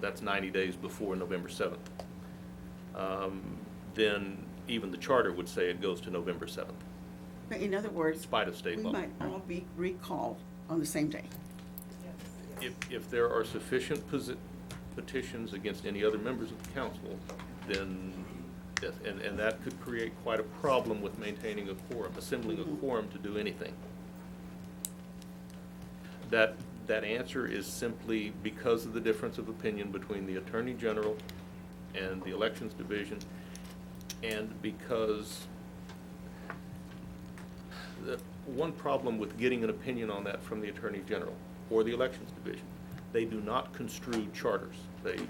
that's 90 days before November 7th. Then even the charter would say it goes to November 7th, In other in words, spite of state we law. might all be recalled on the same day. If there are sufficient petitions against any other members of the council, then, yes, and that could create quite a problem with maintaining a quorum, assembling a quorum to do anything. That answer is simply because of the difference of opinion between the Attorney General and the Elections Division, and because the one problem with getting an opinion on that from the Attorney General or the Elections Division, they do not construe charters.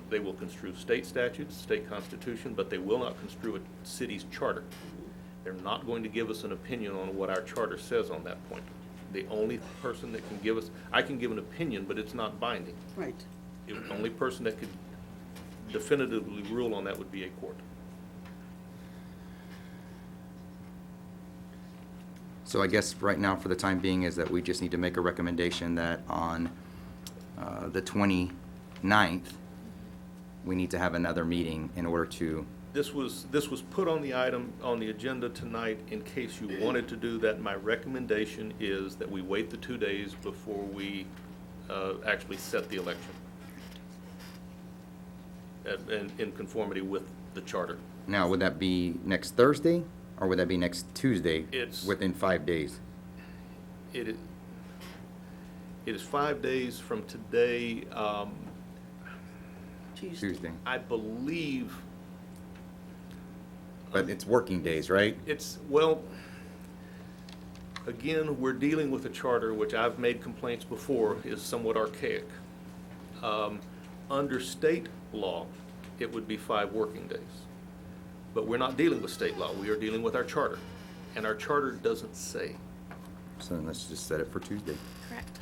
They will construe state statutes, state constitution, but they will not construe a city's charter. They're not going to give us an opinion on what our charter says on that point. The only person that can give us, I can give an opinion, but it's not binding. Right. The only person that could definitively rule on that would be a court. So I guess right now, for the time being, is that we just need to make a recommendation that on the 29th, we need to have another meeting in order to, This was put on the item, on the agenda tonight in case you wanted to do that. My recommendation is that we wait the 2 days before we actually set the election. And in conformity with the charter. now, would that be next Thursday, or would that be next Tuesday? It's- Within 5 days? It is 5 days from today. Tuesday. I believe But it's working days, right? it's, well, again, we're dealing with a charter which I've made complaints before is somewhat archaic. Under state law, it would be 5 working days. But we're not dealing with state law. We are dealing with our charter. And our charter doesn't say. So then let's just set it for Tuesday. Correct.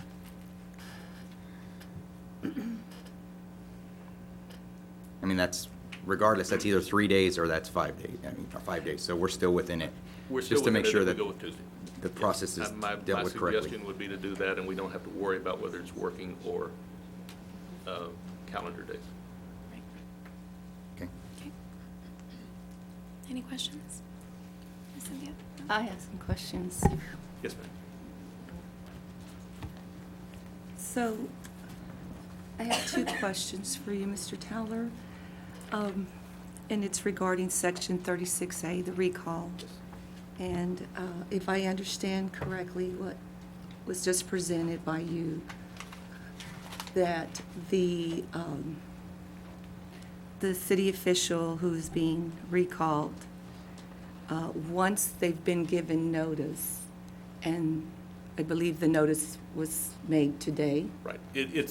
I mean, that's, regardless, that's either 3 days or that's 5 days, or 5 days, so we're still within it. We're still Just to make within it sure if that we go with Tuesday. the process is My dealt with correctly. suggestion would be to do that, and we don't have to worry about whether it's working or calendar days. Okay. Okay. Any questions? Ms. Cynthia? I have some questions. Yes, ma'am. So, I have two questions for you, Mr. Towler. And it's regarding Section 36A, the recall. And if I understand correctly, what was just presented by you, that the city official who's being recalled, once they've been given notice, and I believe the notice was made today. Right.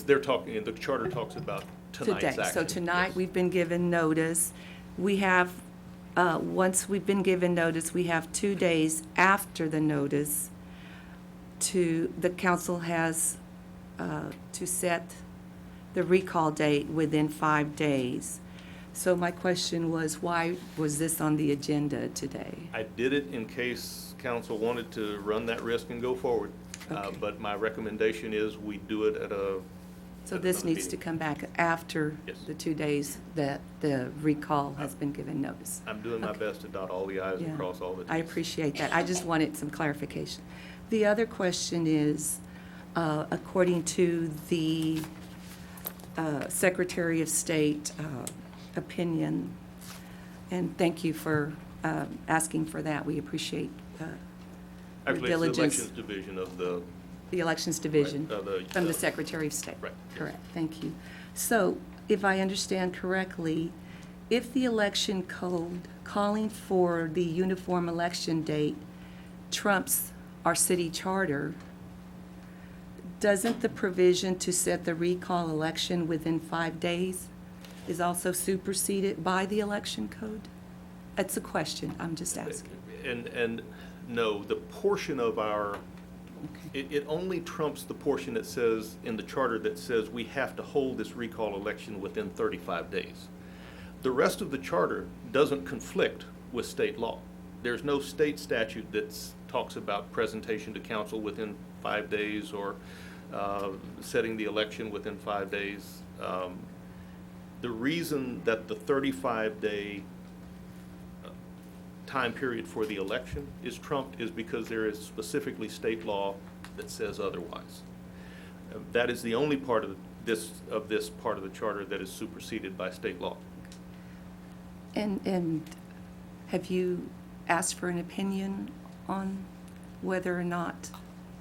They're talking, the charter talks about tonight's action. Today. So tonight, Yes. we've been given notice. We have, once we've been given notice, we have 2 days after the notice the council has to set the recall date within 5 days. So my question was, why was this on the agenda today? I did it in case council wanted to run that risk and go forward. Okay. But my recommendation is we do it at a. So at this another needs to meeting. come back after Yes. the 2 days that the recall has been given notice. I'm doing my best to dot all the i's Yeah. and cross all the t's. I appreciate that. I just wanted some clarification. The other question is, according to the Secretary of State opinion, and thank you for asking for that. We appreciate your Actually, it's the diligence. Elections Division of the. The Elections Division Right, from the Secretary of State. Right, yes. Correct, thank you. So, if I understand correctly, if the election code calling for the uniform election date trumps our city charter, doesn't the provision to set the recall election within 5 days is also superseded by the election code? That's a question, I'm just asking. And no, the portion of our, it only trumps the portion that says, in the charter that says we have to hold this recall election within 35 days. The rest of the charter doesn't conflict with state law. There's no state statute that talks about presentation to council within 5 days or setting the election within 5 days. The reason that the 35-day time period for the election is trumped is because there is specifically state law that says otherwise. That is the only part of this part of the charter that is superseded by state law. And have you asked for an opinion on whether or not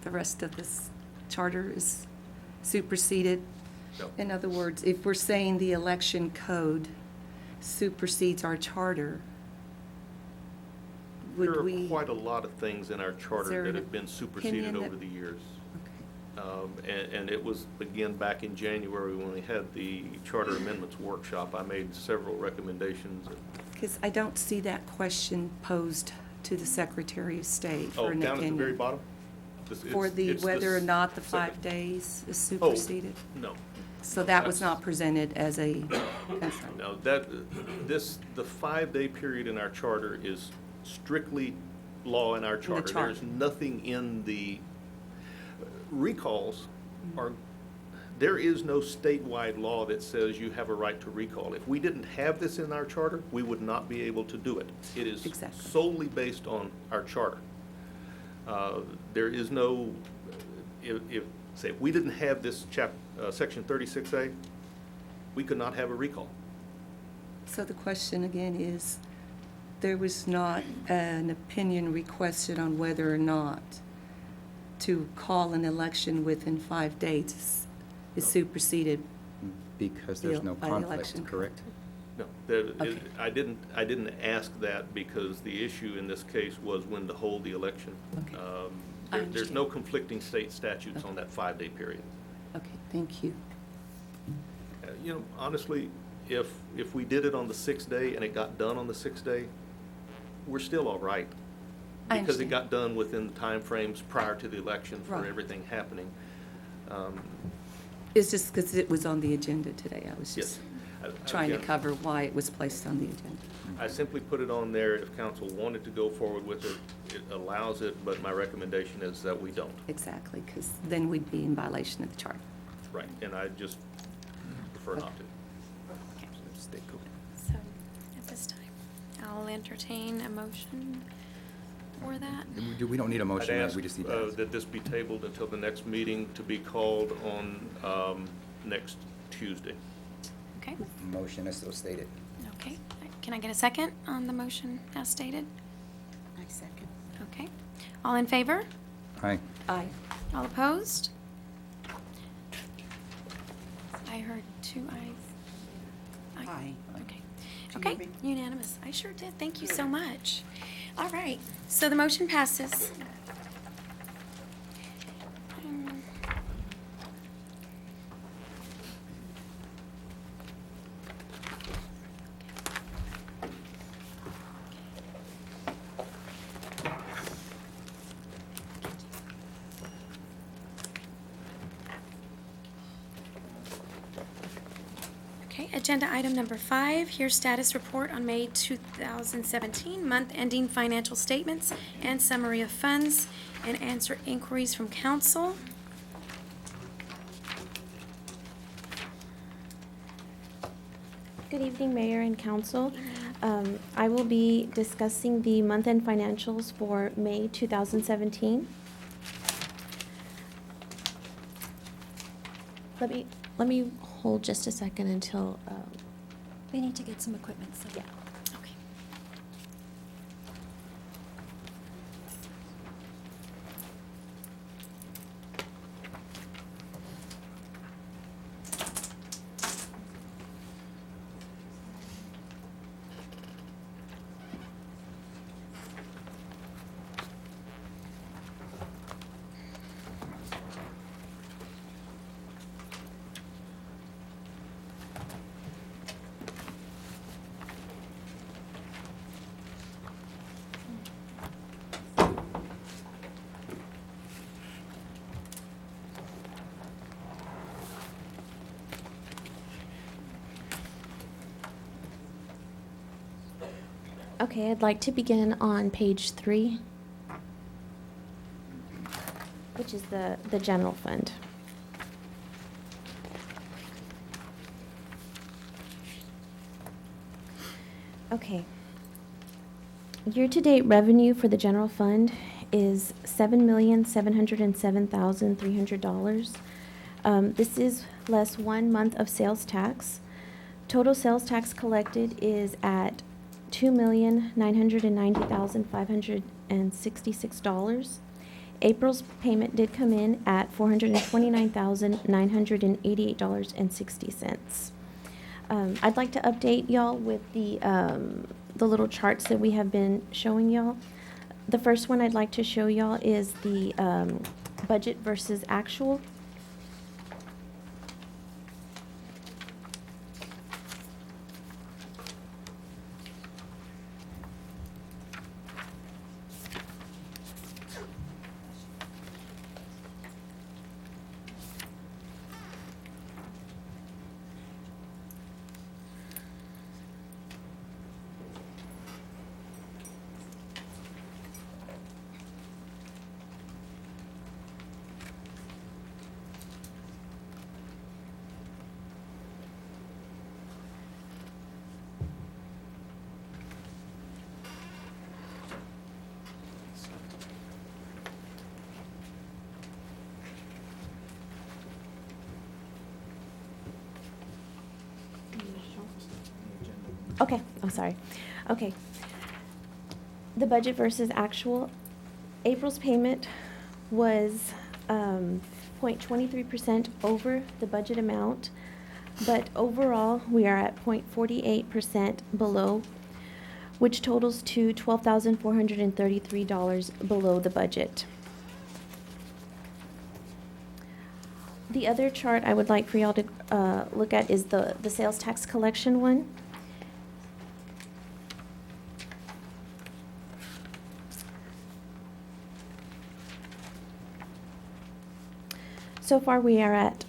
the rest of this charter is superseded? No. In other words, if we're saying the election code supersedes our charter, There would are we? quite a lot of things in our there charter that an have been superseded opinion over that- the years. Okay. And it was, again, back in January when we had the Charter Amendments Workshop, I made several recommendations. Because I don't see that question posed to the Secretary of State Oh, for an down at the very opinion. bottom? For the, whether or not the second. 5 days is Oh, superseded? no. So that was That's- not presented as a concern? No, the 5-day period in our charter is strictly law in our charter. charter. There's nothing in the recalls there is no statewide law that says you have a right to recall. If we didn't have this in our charter, we would not be able to do it. It is Exactly. solely based on our charter. There is no, if we didn't have this section 36A, we could not have a recall. So the question again is, there was not an opinion requested on whether or not to call an election within 5 days is superseded. Because there's no By the conflict, election. correct? No, Okay. I didn't ask that because the issue in this case was when to hold the election. Okay. I There's understand. no conflicting state statutes on that 5-day period. Okay, thank you. Honestly, if we did it on the 6th day and it got done on the 6th day, we're still all right. I Because it understand. got done within the timeframes prior to the election for Right. everything happening. It's just because it was on the agenda today. I was Yes. just trying to Again, cover why it was placed on the agenda. I simply put it on there if council wanted to go forward with it, it allows it, but my recommendation is that we don't. Exactly, because then we'd be in violation of the charter. Right, and I just prefer not to. Stay cool. So, at this time, I'll entertain a motion for that. We don't need a motion, I'd right? ask We just need to ask. that this be tabled until the next meeting to be called on next Tuesday. Okay, Motion is so stated. okay. Can I get a second on the motion as stated? I second. Okay. All in favor? Aye. Aye. All opposed? I heard 2 ayes. Aye. Okay. Did you Okay, hear me? unanimous. I sure did. Thank you so much. All right, so the motion passes. Okay, agenda item number 5, here's status report on May 2017, month-ending financial statements and summary of funds, and answer inquiries from council. Good evening, Mayor and Council. I will be discussing the month-end financials for May 2017. Let me hold just a second until, They need to get some equipment set yeah. up. Okay. Okay, I'd like to begin on page 3, which is the general fund. Okay. Year-to-date revenue for the general fund is $7,707,300. This is less 1 month of sales tax. Total sales tax collected is at $2,990,566. April's payment did come in at $429,988.60. I'd like to update y'all with the little charts that we have been showing y'all. The first one I'd like to show y'all is the budget versus actual. Okay, oh, sorry. Okay. The budget versus actual. April's payment was 0.23% over the budget amount, but overall, we are at 0.48% below, which totals to $12,433 below the budget. The other chart I would like for y'all to look at is the sales tax collection one. So far, we are at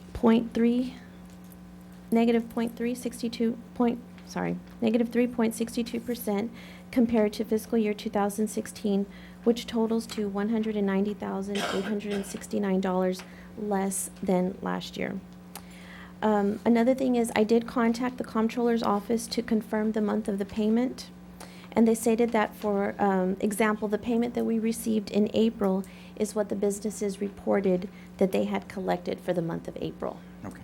negative 3.62% compared to fiscal year 2016, which totals to $190,869 less than last year. Another thing is I did contact the comptroller's office to confirm the month of the payment, and they stated that, for example, the payment that we received in April is what the businesses reported that they had collected for the month of April. Okay.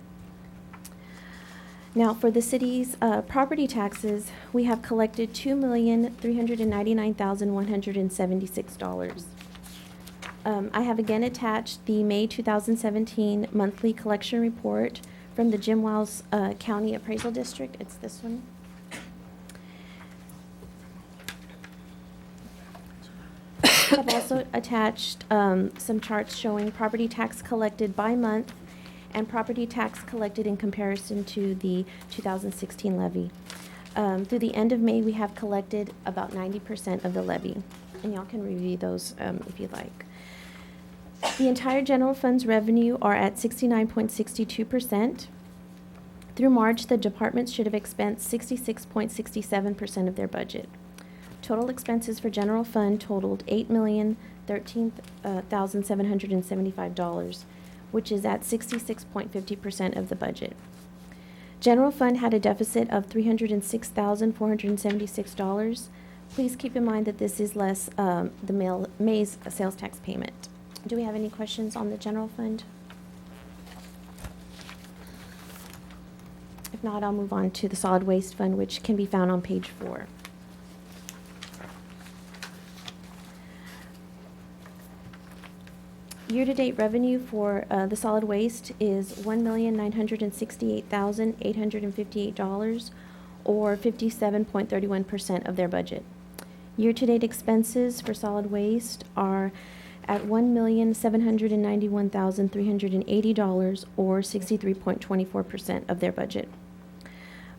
Now, for the city's property taxes, we have collected $2,399,176. I have again attached the May 2017 monthly collection report from the Jim Wells County Appraisal District. It's this one. I have also attached some charts showing property tax collected by month and property tax collected in comparison to the 2016 levy. Through the end of May, we have collected about 90% of the levy, and y'all can review those if you'd like. The entire general fund's revenue are at 69.62%. Through March, the departments should have expensed 66.67% of their budget. Total expenses for general fund totaled $8,013,775, which is at 66.50% of the budget. General fund had a deficit of $306,476. Please keep in mind that this is less the May's sales tax payment. Do we have any questions on the general fund? If not, I'll move on to the solid waste fund, which can be found on page 4. Year-to-date revenue for the solid waste is $1,968,858, or 57.31% of their budget. Year-to-date expenses for solid waste are at $1,791,380, or 63.24% of their budget.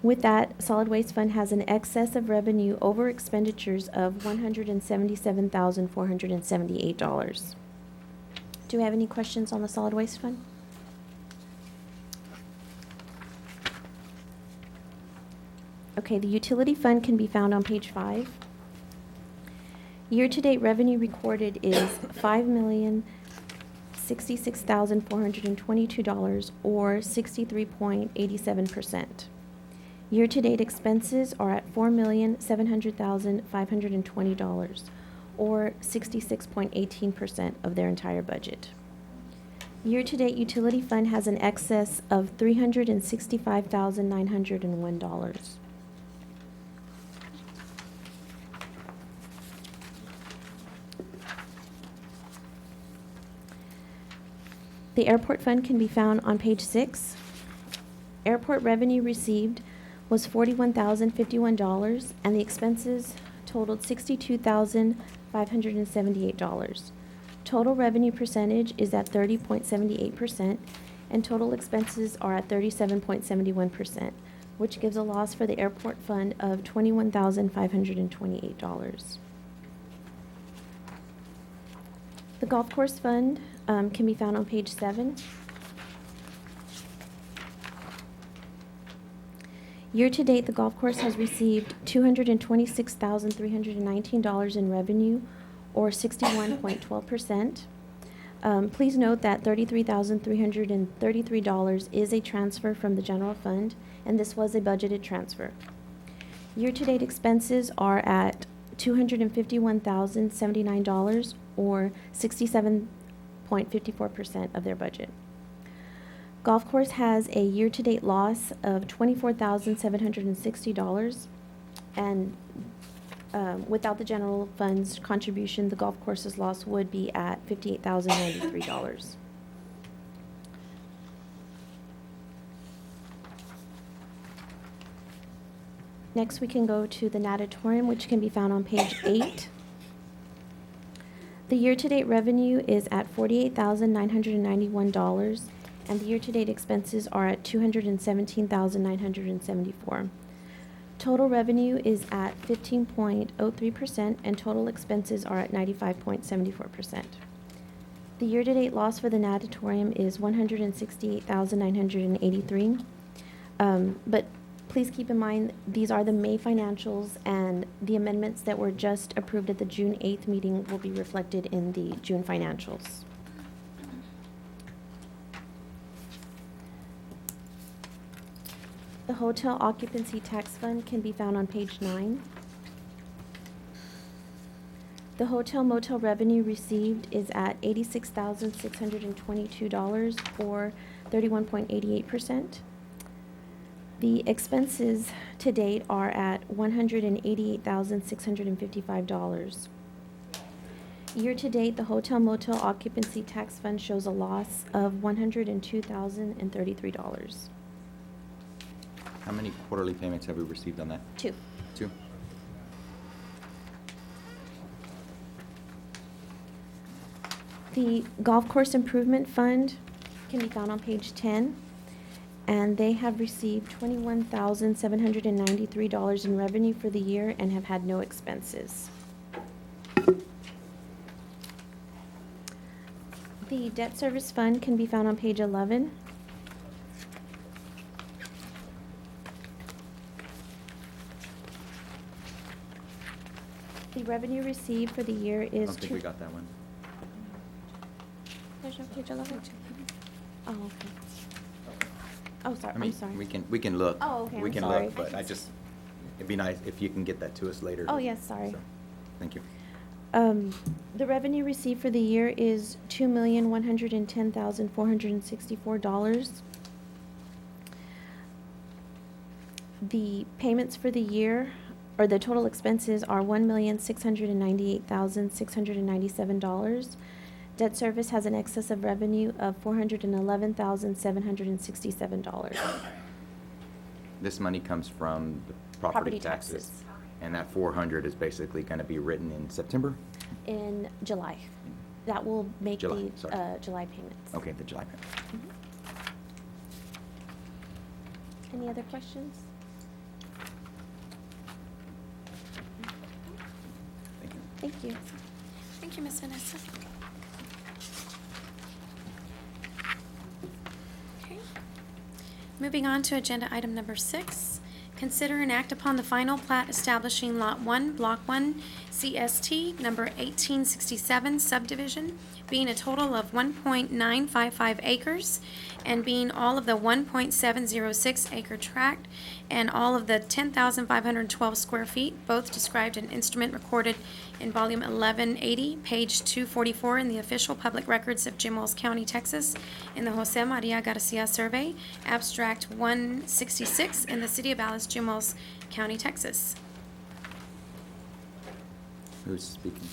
With that, solid waste fund has an excess of revenue over expenditures of $177,478. Do we have any questions on the solid waste fund? Okay, the utility fund can be found on page 5. Year-to-date revenue recorded is $5,066,422, or 63.87%. Year-to-date expenses are at $4,700,520, or 66.18% of their entire budget. Year-to-date utility fund has an excess of $365,901. The airport fund can be found on page 6. Airport revenue received was $41,051, and the expenses totaled $62,578. Total revenue percentage is at 30.78%, and total expenses are at 37.71%, which gives a loss for the airport fund of $21,528. The golf course fund can be found on page 7. Year-to-date, the golf course has received $226,319 in revenue, or 61.12%. Please note that $33,333 is a transfer from the general fund, and this was a budgeted transfer. Year-to-date expenses are at $251,079, or 67.54% of their budget. Golf course has a year-to-date loss of $24,760, and without the general fund's contribution, the golf course's loss would be at $58,093. Next, we can go to the natatorium, which can be found on page 8. The year-to-date revenue is at $48,991, and the year-to-date expenses are at $217,974. Total revenue is at 15.03%, and total expenses are at 95.74%. The year-to-date loss for the natatorium is $168,983. But please keep in mind, these are the May financials, and the amendments that were just approved at the June 8th meeting will be reflected in the June financials. The hotel occupancy tax fund can be found on page 9. The hotel motel revenue received is at $86,622, or 31.88%. The expenses to date are at $188,655. Year-to-date, the hotel motel occupancy tax fund shows a loss of $102,033. How many quarterly payments have we received on that? 2. 2? The golf course improvement fund can be found on page 10, and they have received $21,793 in revenue for the year and have had no expenses. The debt service fund can be found on page 11. The revenue received for the year I is don't think we got that one. There's no page 11? Oh, okay. Oh, sorry, I mean, I'm sorry. we can look. Oh, okay, We I'm can sorry. look, but it'd be nice if you can get that to us later. Oh, yes, sorry. So, thank you. The revenue received for the year is $2,110,464. The payments for the year, or the total expenses, are $1,698,697. Debt service has an excess of revenue of $411,767. This money comes from the property taxes. And that 400 is basically going to be written in September? In July. That will make July, the sorry. July payments. Okay, the July payment. Any other questions? Thank you. Thank you. Thank you, Ms. Vanessa. Okay. Moving on to agenda item number 6. Consider and act upon the final plat establishing Lot 1, Block 1, CST, number 1867 subdivision, being a total of 1.955 acres, and being all of the 1.706 acre tract, and all of the 10,512 square feet, both described in instrument recorded in volume 1180, page 244 in the official public records of Jim Wells County, Texas, in the Jose Maria Garcia survey, abstract 166 in the city of Alice, Jim Wells County, Texas. Who's speaking?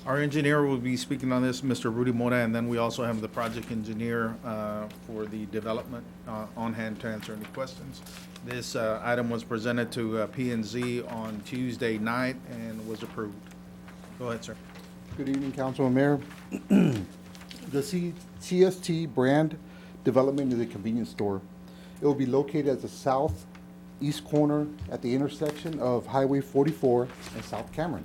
Our engineer will be speaking on this, Mr. Rudy Mora, and then we also have the project engineer for the development on hand to answer any questions. This item was presented to P&Z on Tuesday night and was approved. Go ahead, sir. Good evening, Council and Mayor. The CST brand development is a convenience store. It will be located at the southeast corner at the intersection of Highway 44 and South Cameron.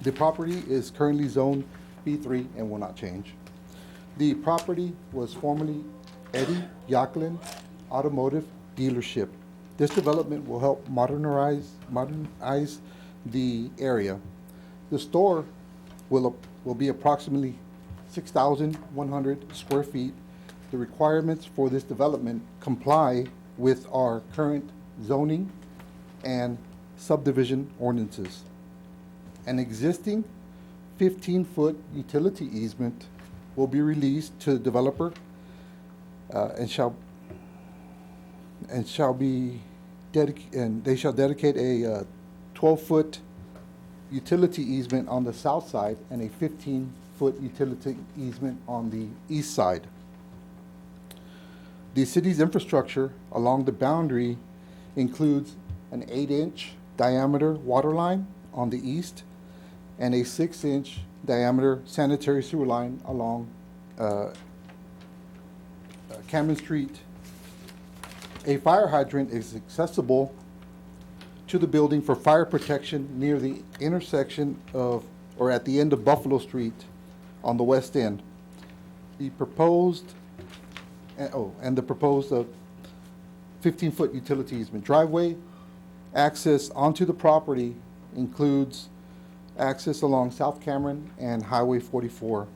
The property is currently zoned B3 and will not change. The property was formerly Eddie Yacklin Automotive Dealership. This development will help modernize the area. The store will be approximately 6,100 square feet. The requirements for this development comply with our current zoning and subdivision ordinances. An existing 15-foot utility easement will be released to the developer and they shall dedicate a 12-foot utility easement on the south side and a 15-foot utility easement on the east side. The city's infrastructure along the boundary includes an 8-inch diameter water line on the east and a 6-inch diameter sanitary sewer line along Cameron Street. A fire hydrant is accessible to the building for fire protection near the intersection of, or at the end of Buffalo Street on the west end. The proposed, and the proposed 15-foot utility easement. Driveway access onto the property includes access along South Cameron and Highway 44.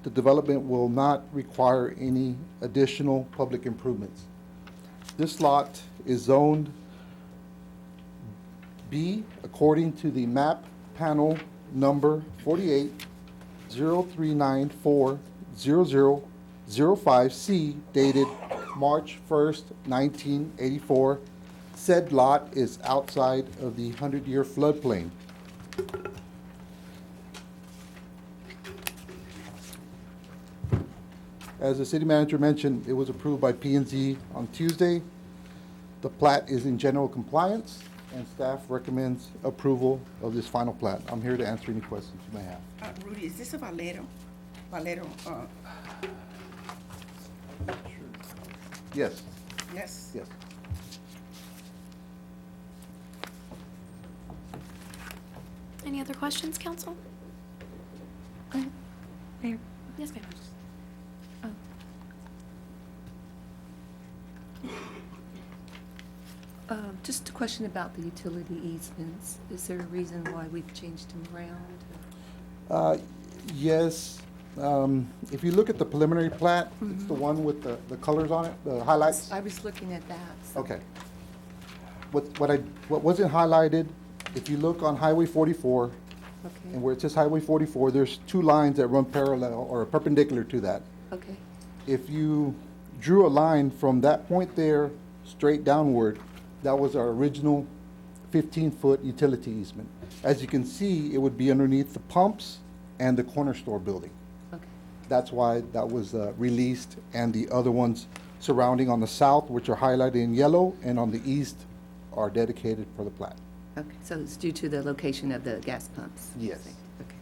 The development will not require any additional public improvements. This lot is zoned B according to the map panel number 48-0394-0005C dated March 1st, 1984. Said lot is outside of the 100-year floodplain. As the city manager mentioned, it was approved by P&Z on Tuesday. The plat is in general compliance, and staff recommends approval of this final plat. I'm here to answer any questions you may have. Rudy, is this a Valero? Valero, Yes, yes? yes. Any other questions, council? Mayor? Yes, ma'am. Just a question about the utility easements. Is there a reason why we've changed them around? Yes, if you look at the preliminary plat, it's the one with the colors on it, the highlights. I was looking at that. so- Okay. What wasn't highlighted, if you look on Highway 44, Okay, and where it says Highway 44, there's two lines that run parallel or perpendicular to that. okay, If you drew a line from that point there straight downward, that was our original 15-foot utility easement. As you can see, it would be underneath the pumps and the corner store building. okay. That's why that was released, and the other ones surrounding on the south, which are highlighted in yellow, and on the east are dedicated for the plat. Okay, so it's due to the location of the gas pumps? Yes. Okay.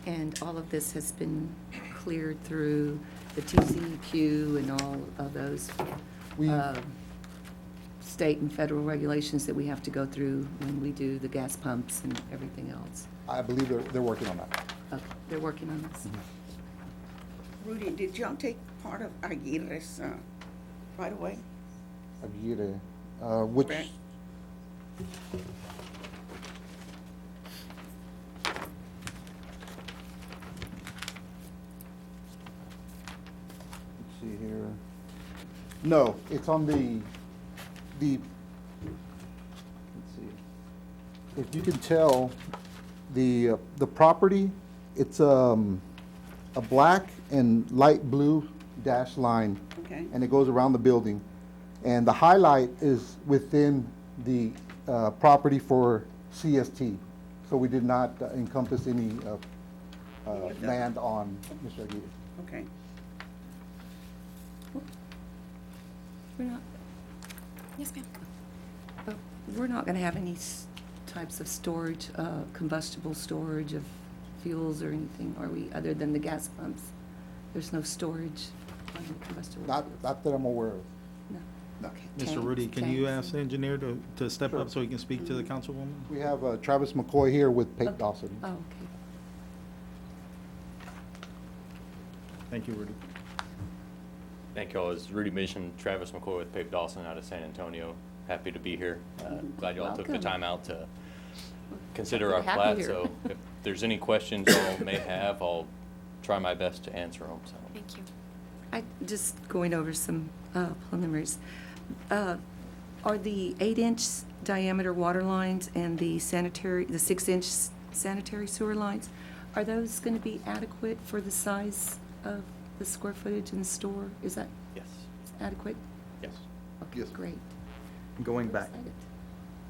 And all of this has been cleared through the TCEQ and all of those We- state and federal regulations that we have to go through when we do the gas pumps and everything else? I believe they're working on that. Okay, they're working on this? Rudy, did y'all take part of Aguirre's right away? Aguirre, which, Correct. let's see here. No, it's on the, let's see. If you can tell, the property, it's a black and light blue dash line. Okay. And it goes around the building. And the highlight is within the property for CST. So we did not encompass any land on Mr. Aguirre. Okay. We're not, Yes, ma'am. we're not gonna have any types of storage, combustible storage of fuels or anything, are we, other than the gas pumps? There's no storage on the combustible fuels? Not that I'm aware of. No. Okay. Mr. Rudy, can you Tanks. ask the engineer to step up so he can speak to the councilwoman? We have Travis McCoy here with Pate Dawson. Oh, okay. Thank you, Rudy. Thank you all. As Rudy mentioned, Travis McCoy with Pape Dawson out of San Antonio. Happy to be here. Glad you all took the Welcome. time out to consider our Happy plat. here. So if there's any questions y'all may have, I'll try my best to answer them. So. Thank you. Just going over some preliminaries. Are the 8-inch diameter water lines and the 6-inch sanitary sewer lines, are those going to be adequate for the size of the square footage in the store? Is that Yes. adequate? Yes. Okay, Yes. great. Going back,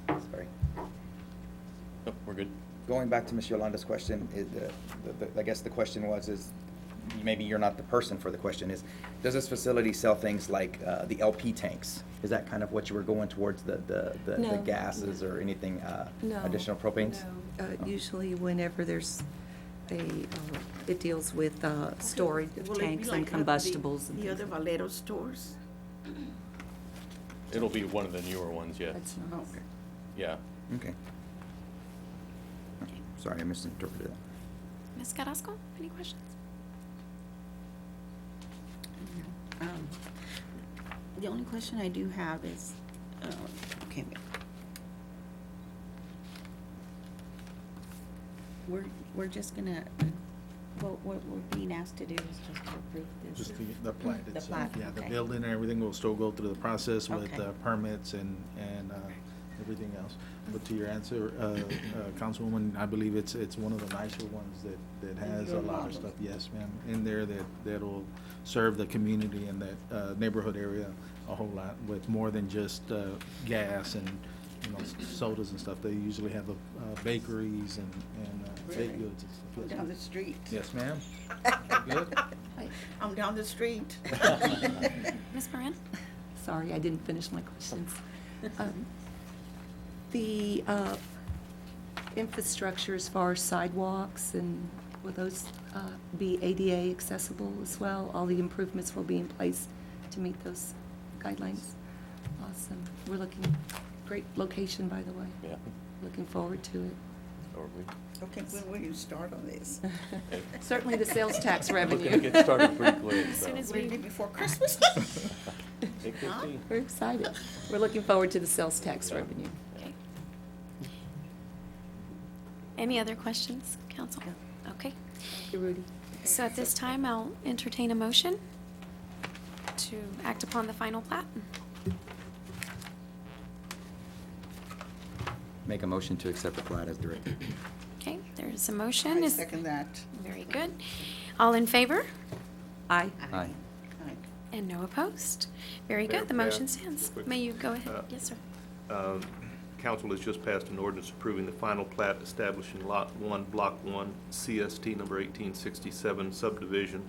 Excited. sorry. Oh, we're good. Going back to Ms. Yolanda's question, I guess the question was, maybe you're not the person for the question, is, does this facility sell things like the LP tanks? Is that kind of what you were going towards, the No. gases or anything, No. additional propanes? No. Usually whenever there's it deals with storage of Will it be tanks like and the- combustibles and The things. other Valero stores? It'll be one of the newer ones, yeah. That's nice. Oh, okay. Yeah. Okay. Sorry, I misinterpreted that. Ms. Carrasco, any questions? The only question I do have is, okay, we're just gonna, what we're being asked to do is just to approve this. Just the plat The itself. plat, Yeah, the okay. building and everything will still go through the process with Okay. permits and everything else. But to your answer, Councilwoman, I believe it's one of the nicer ones that has a lot of stuff, yes, ma'am, in there that'll serve the community and that neighborhood area a whole lot with more than just gas and, you know, sodas and stuff. They usually have bakeries and baked goods and stuff. I'm Yes, down the ma'am. street. Yes, ma'am. Good? I'm down the street. Ms. Moran? Sorry, I didn't finish my questions. The infrastructure as far as sidewalks, and will those be ADA accessible as well? All the improvements will be in place to meet those guidelines? Awesome. We're looking, great location, by the way. Yeah. Looking forward to it. Or we- Okay, when will you start on this? Certainly the sales tax revenue. Looking to get started pretty quick, As soon so. as Will it be before Christmas? It could be. We're excited. We're looking forward to the sales tax revenue. Okay. Any other questions, council? Okay. Thank you, Rudy. So at this time, I'll entertain a motion to act upon the final plat. Make a motion to accept the plat as directed. Okay, there's a motion. I Is second that. very good. All in favor? Aye. Aye. Aye. And no opposed? Very good, the May I- motion stands. quick- May you go ahead? Yes, sir. Council has just passed an ordinance approving the final plat establishing Lot 1, Block 1, CST number 1867 subdivision,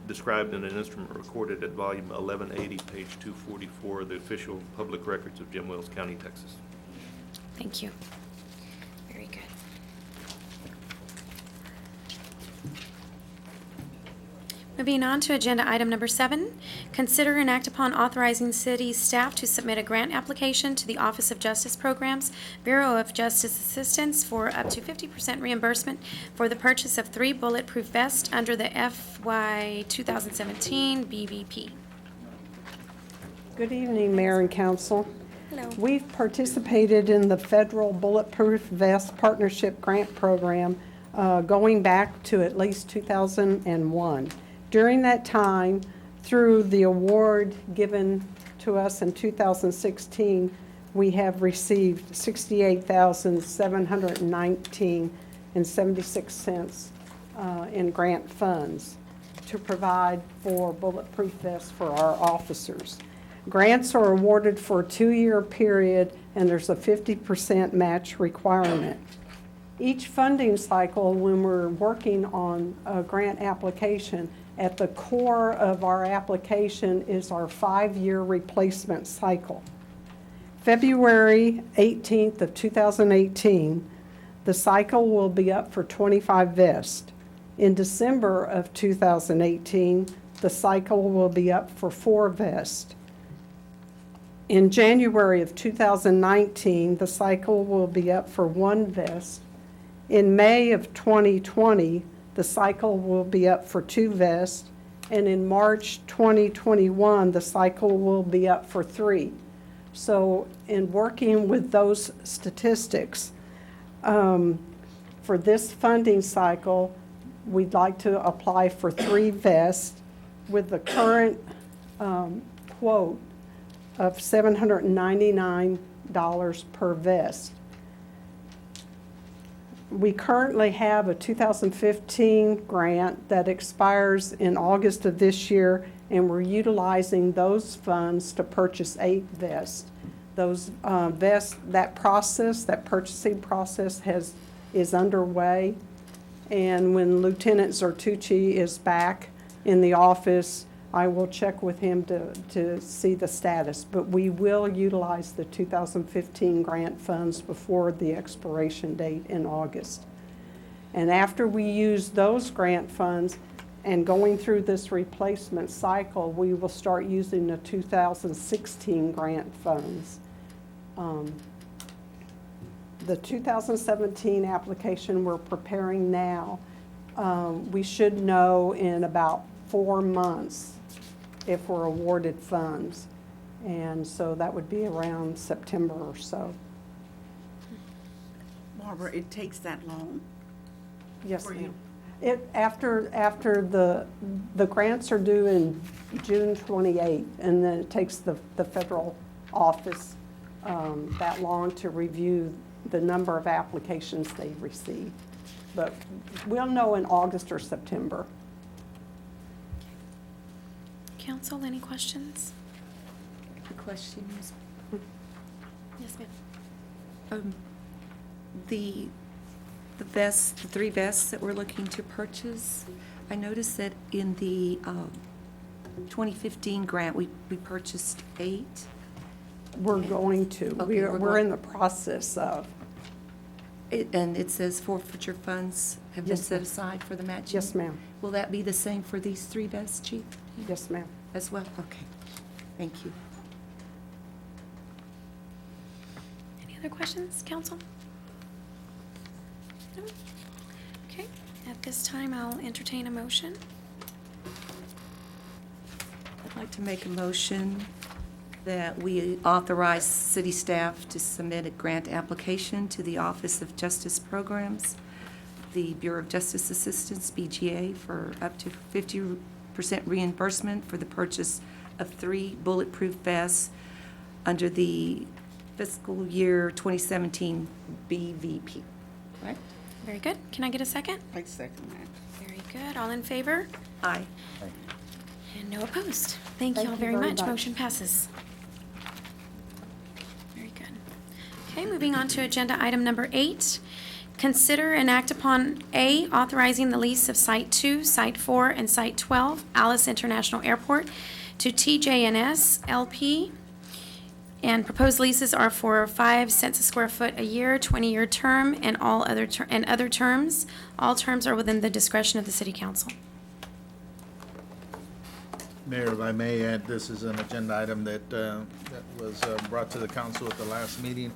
described in an instrument recorded at volume 1180, page 244 of the official public records of Jim Wells County, Texas. Thank you. Very good. Moving on to agenda item number 7, consider and act upon authorizing city staff to submit a grant application to the Office of Justice Programs, Bureau of Justice Assistance for up to 50% reimbursement for the purchase of 3 bulletproof vests under the FY 2017 BVP. Good evening, Mayor and Council. Hello. We've participated in the federal Bulletproof Vest Partnership Grant Program going back to at least 2001. During that time, through the award given to us in 2016, we have received $68,719.76 in grant funds to provide for bulletproof vests for our officers. Grants are awarded for a 2-year period, and there's a 50% match requirement. Each funding cycle, when we're working on a grant application, at the core of our application is our 5-year replacement cycle. February 18th of 2018, the cycle will be up for 25 vests. In December of 2018, the cycle will be up for 4 vests. In January of 2019, the cycle will be up for 1 vest. In May of 2020, the cycle will be up for 2 vests. And in March 2021, the cycle will be up for 3. So in working with those statistics, for this funding cycle, we'd like to apply for 3 vests with the current quote of $799 per vest. We currently have a 2015 grant that expires in August of this year, and we're utilizing those funds to purchase 8 vests. Those vests, that purchasing process is underway. And when Lieutenant Zertucci is back in the office, I will check with him to see the status. But we will utilize the 2015 grant funds before the expiration date in August. And after we use those grant funds and going through this replacement cycle, we will start using the 2016 grant funds. The 2017 application we're preparing now, we should know in about 4 months if we're awarded funds. And so that would be around September or so. Barbara, it takes that long? Yes, For you? ma'am. After the grants are due in June 28th, and then it takes the federal office that long to review the number of applications they've received. But we'll know in August or September. Council, any questions? The question is, Yes, ma'am. the vests, the 3 vests that we're looking to purchase, I noticed that in the 2015 grant, we purchased 8. We're going to. Okay, We're in the process of. And it says forfeiture funds have been Yes, set ma'am. aside for the matching? Yes, ma'am. Will that be the same for these 3 vests, Chief? Yes, ma'am. As well? Okay. Thank you. Any other questions, council? No? Okay, at this time, I'll entertain a motion. I'd like to make a motion that we authorize city staff to submit a grant application to the Office of Justice Programs, the Bureau of Justice Assistance, BGA, for up to 50% reimbursement for the purchase of 3 bulletproof vests under the fiscal year 2017 BVP. Right? Very good. Can I get a second? I second that. Very good. All in favor? Aye. And no opposed. Thank you Thank all you very very much. much. Motion passes. Very good. Okay, moving on to agenda item number 8. Consider and act upon A, authorizing the lease of Site 2, Site 4, and Site 12, Alice International Airport, to TJNS LP. And proposed leases are for 5 cents a square foot a year, 20-year term, and all other other terms. All terms are within the discretion of the City Council. Mayor, if I may add, this is an agenda item that was brought to the council at the last meeting.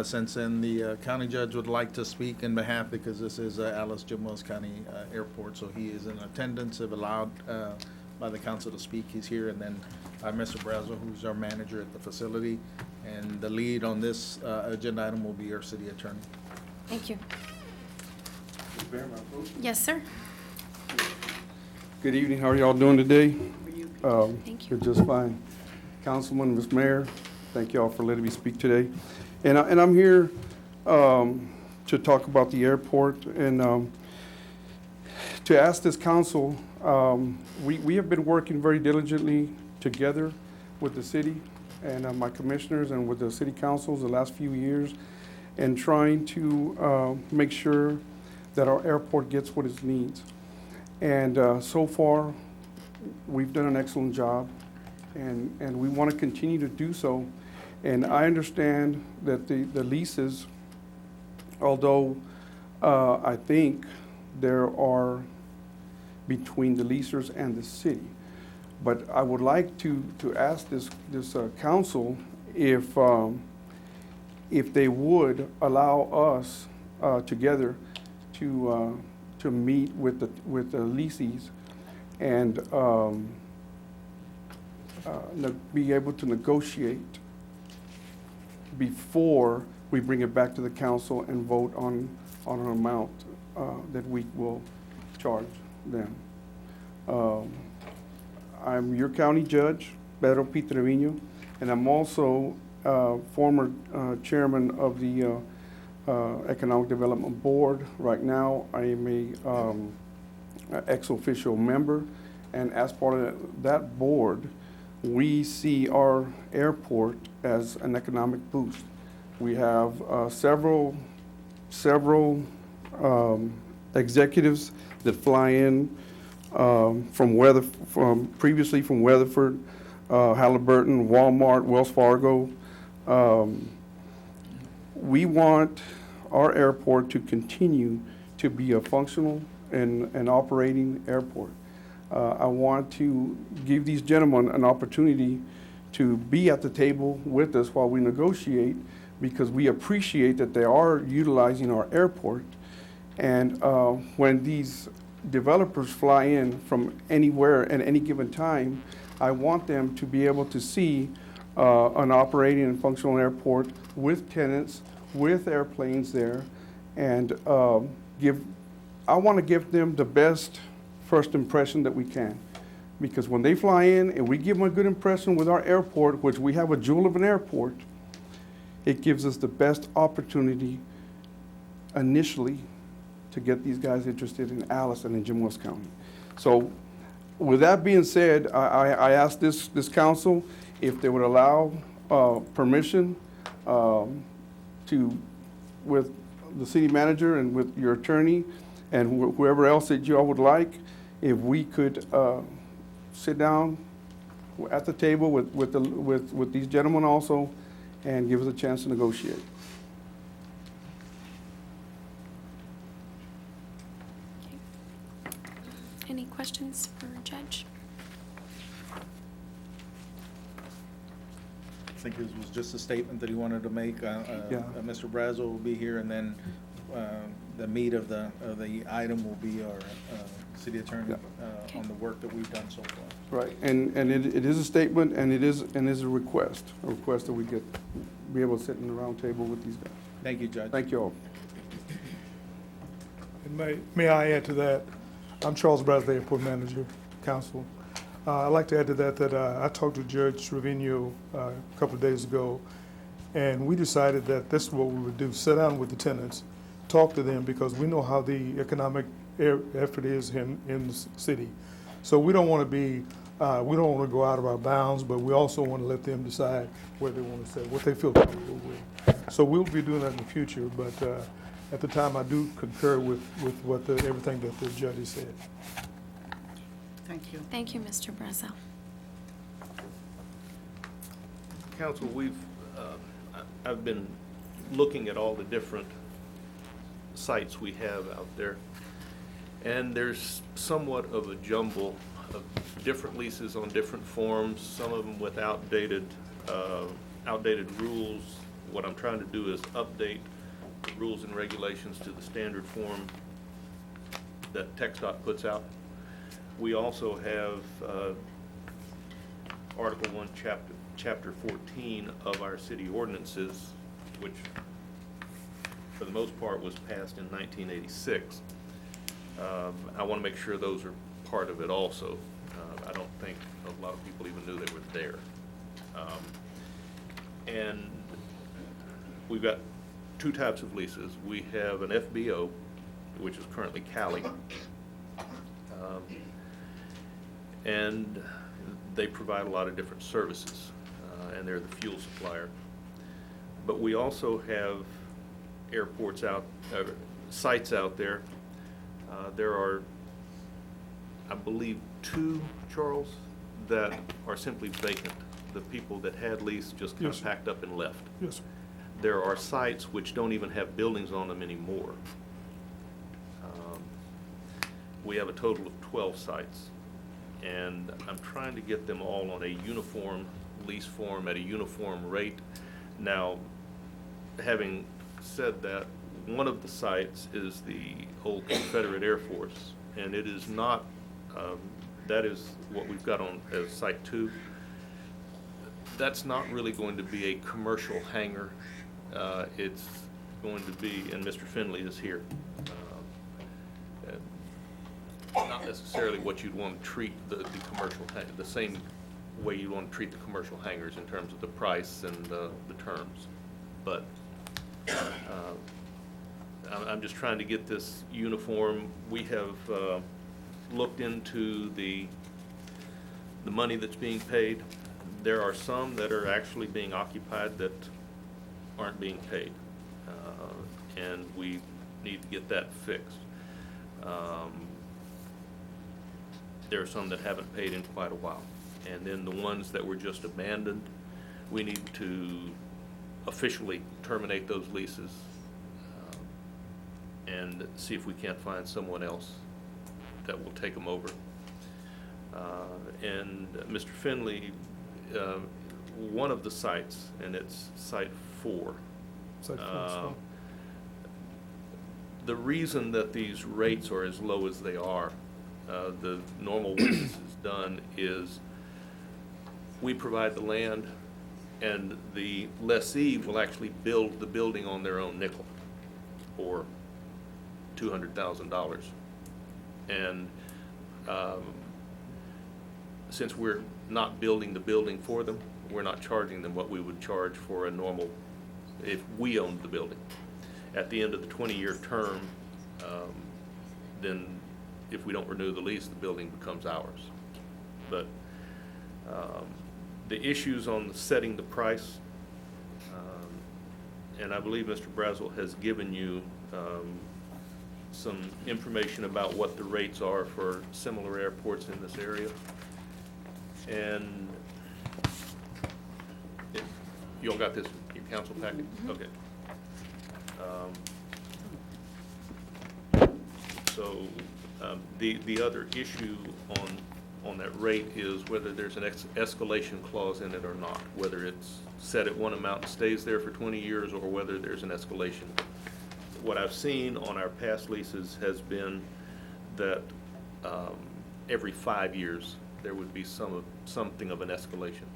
Since then, the county judge would like to speak in behalf, because this is Alice Jim Wells County Airport, so he is in attendance if allowed by the council to speak. He's here, and then Mr. Brazel, who's our manager at the facility, and the lead on this agenda item will be our city attorney. Thank you. Yes, sir. Good evening. How are y'all doing today? Thank you. We're just fine. Councilman, Ms. Mayor, thank y'all for letting me speak today. And I'm here to talk about the airport and to ask this council. We have been working very diligently together with the city and my commissioners and with the city councils the last few years, and trying to make sure that our airport gets what it needs. And so far, we've done an excellent job, and we want to continue to do so. And I understand that the leases, although I think there are between the leasers and the city, but I would like to ask this council if they would allow us together to meet with the leases and be able to negotiate before we bring it back to the council and vote on an amount that we will charge them. I'm your county judge, Pedro P. Trevino, and I'm also former chairman of the Economic Development Board. Right now, I am an ex-official member, and as part of that board, we see our airport as an economic boost. We have several executives that fly in previously from Weatherford, Halliburton, Walmart, Wells Fargo. We want our airport to continue to be a functional and operating airport. I want to give these gentlemen an opportunity to be at the table with us while we negotiate, because we appreciate that they are utilizing our airport. And when these developers fly in from anywhere at any given time, I want them to be able to see an operating and functional airport with tenants, with airplanes there, and I want to give them the best first impression that we can. Because when they fly in and we give them a good impression with our airport, which we have a jewel of an airport, it gives us the best opportunity initially to get these guys interested in Allison and Jim West County. So with that being said, I asked this council if they would allow permission with the city manager and with your attorney and whoever else that you all would like, if we could sit down at the table with these gentlemen also and give us a chance to negotiate. Any questions for Judge? I think this was just a statement that he wanted to make. Mr. Brazel will be here, and then the meat of the item will be our city attorney on the work that we've done so far. Right, and it is a statement, and it is a request that we be able to sit in the round table with these guys. Thank you, Judge. Thank you all. And may I add to that? I'm Charles Brazel, Airport Manager, Council. I'd like to add to that I talked to Judge Trevino a couple of days ago, and we decided that this is what we would do: sit down with the tenants, talk to them, because we know how the economic effort is in the city. So we don't want to be, we don't want to go out of our bounds, but we also want to let them decide where they want to stay, what they feel comfortable with. So we'll be doing that in the future, but at the time I do concur with what everything that the judge said. Thank you. Thank you, Mr. Brazel. Council, I've been looking at all the different sites we have out there, and there's somewhat of a jumble of different leases on different forms, some of them with outdated rules. What I'm trying to do is update the rules and regulations to the standard form that TxDOT puts out. We also have Article 1, Chapter 14 of our city ordinances, which for the most part was passed in 1986. I want to make sure those are part of it also. I don't think a lot of people even knew they were there. And we've got two types of leases. We have an FBO, which is currently Cali. And they provide a lot of different services, and they're the fuel supplier. But we also have airports sites out there. There are, I believe, 2, Charles, that are simply vacant. The people that had leased just kind of packed up and left. Yes, sir. There are sites which don't even have buildings on them anymore. We have a total of 12 sites. And I'm trying to get them all on a uniform lease form at a uniform rate. Now, having said that, one of the sites is the old Confederate Air Force, and it is not, that is what we've got on as Site 2. That's not really going to be a commercial hangar. It's going to be, and Mr. Finley is here, not necessarily what you'd want to treat the commercial, the same way you want to treat the commercial hangars in terms of the price and the terms. But I'm just trying to get this uniform. We have looked into the money that's being paid. There are some that are actually being occupied that aren't being paid, and we need to get that fixed. There are some that haven't paid in quite a while. And then the ones that were just abandoned, we need to officially terminate those leases and see if we can't find someone else that will take them over. And Mr. Finley, one of the sites, and it's Site 4. Site 4, the reason that these rates are as low as they are, the normal way this is done is we provide the land, and the lessee will actually build the building on their own nickel for $200,000. And since we're not building the building for them, we're not charging them what we would charge for a normal if we owned the building. At the end of the 20-year term, then if we don't renew the lease, the building becomes ours. But the issues on setting the price, and I believe Mr. Brazel has given you some information about what the rates are for similar airports in this area. And you all got this, your council packet? Okay. So the other issue on that rate is whether there's an escalation clause in it or not, whether it's set at one amount and stays there for 20 years or whether there's an escalation. What I've seen on our past leases has been that every 5 years there would be something of an escalation.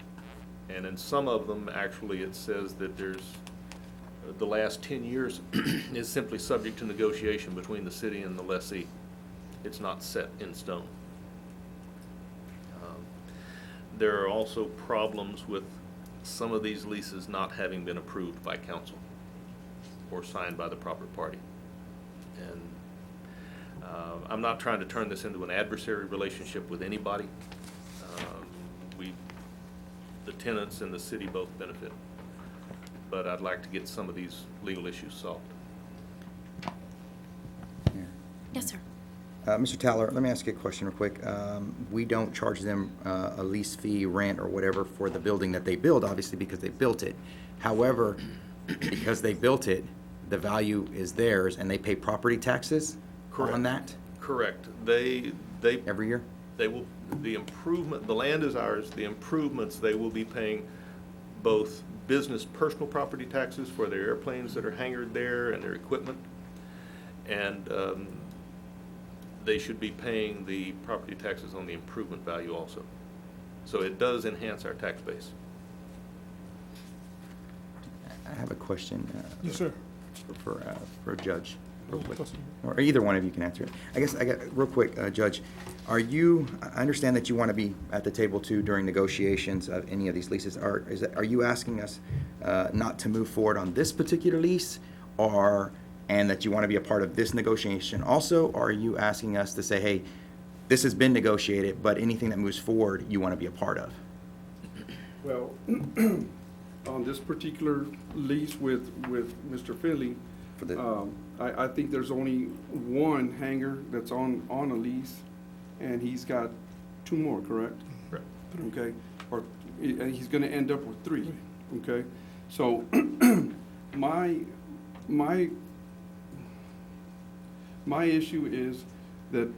And in some of them, actually, it says that there's the last 10 years is simply subject to negotiation between the city and the lessee. It's not set in stone. There are also problems with some of these leases not having been approved by council or signed by the proper party. And I'm not trying to turn this into an adversary relationship with anybody. The tenants and the city both benefit. But I'd like to get some of these legal issues solved. Yes, sir. Mr. Towler, let me ask you a question real quick. We don't charge them a lease fee, rent, or whatever for the building that they build, obviously, because they built it. However, because they built it, the value is theirs, and they pay property taxes on that? Correct. Every year? They will, the improvement, the land is ours, the improvements, they will be paying both business personal property taxes for their airplanes that are hangared there and their equipment, and they should be paying the property taxes on the improvement value also. So it does enhance our tax base. I have a question. Yes, sir. For a judge, real quick. Or either one of you can answer it. I guess I got, real quick, Judge, I understand that you want to be at the table too during negotiations of any of these leases. Are you asking us not to move forward on this particular lease, and that you want to be a part of this negotiation also? Or are you asking us to say, hey, this has been negotiated, but anything that moves forward, you want to be a part of? Well, on this particular lease with Mr. Finley, I think there's only one hangar that's on a lease, and he's got 2 more, correct? Correct. Okay, and he's gonna end up with 3, okay? So, my issue is that,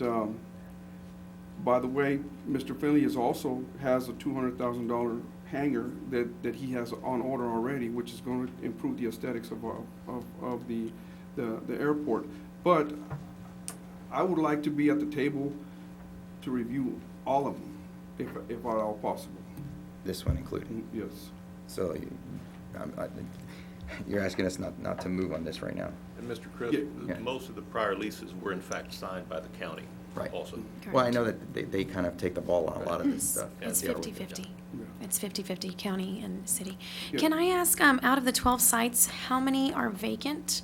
by the way, Mr. Finley has a $200,000 hangar that he has on order already, which is going to improve the aesthetics of the airport. But I would like to be at the table to review all of them, if at all possible. This one included? Yes. So you're asking us not to move on this right now? And Mr. Chris, most of the prior leases were in fact signed by the county also. Well, I know that they kind of take the ball on a lot of this stuff. It's 50-50. It's 50-50, county and city. Yeah. Can I ask, out of the 12 sites, how many are vacant?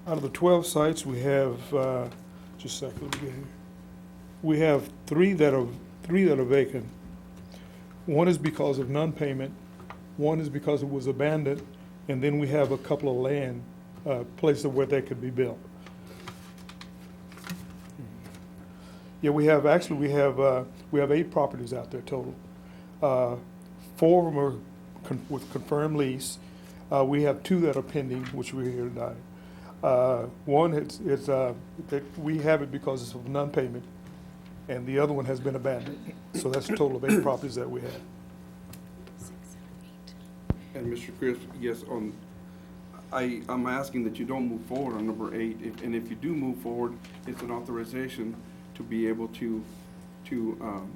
Out of the 12 sites, we have, just a second, let me get here. We have three that are vacant. One is because of non-payment, one is because it was abandoned, and then we have a couple of land places where they could be built. Yeah, we have 8 properties out there total. 4 of them are with confirmed lease. We have 2 that are pending, which we're here tonight. One, we have it because it's of non-payment, and the other one has been abandoned. So that's a total of 8 properties that we have. 6, 7, 8. And Mr. Chris, yes, I'm asking that you don't move forward on number 8, and if you do move forward, it's an authorization to be able to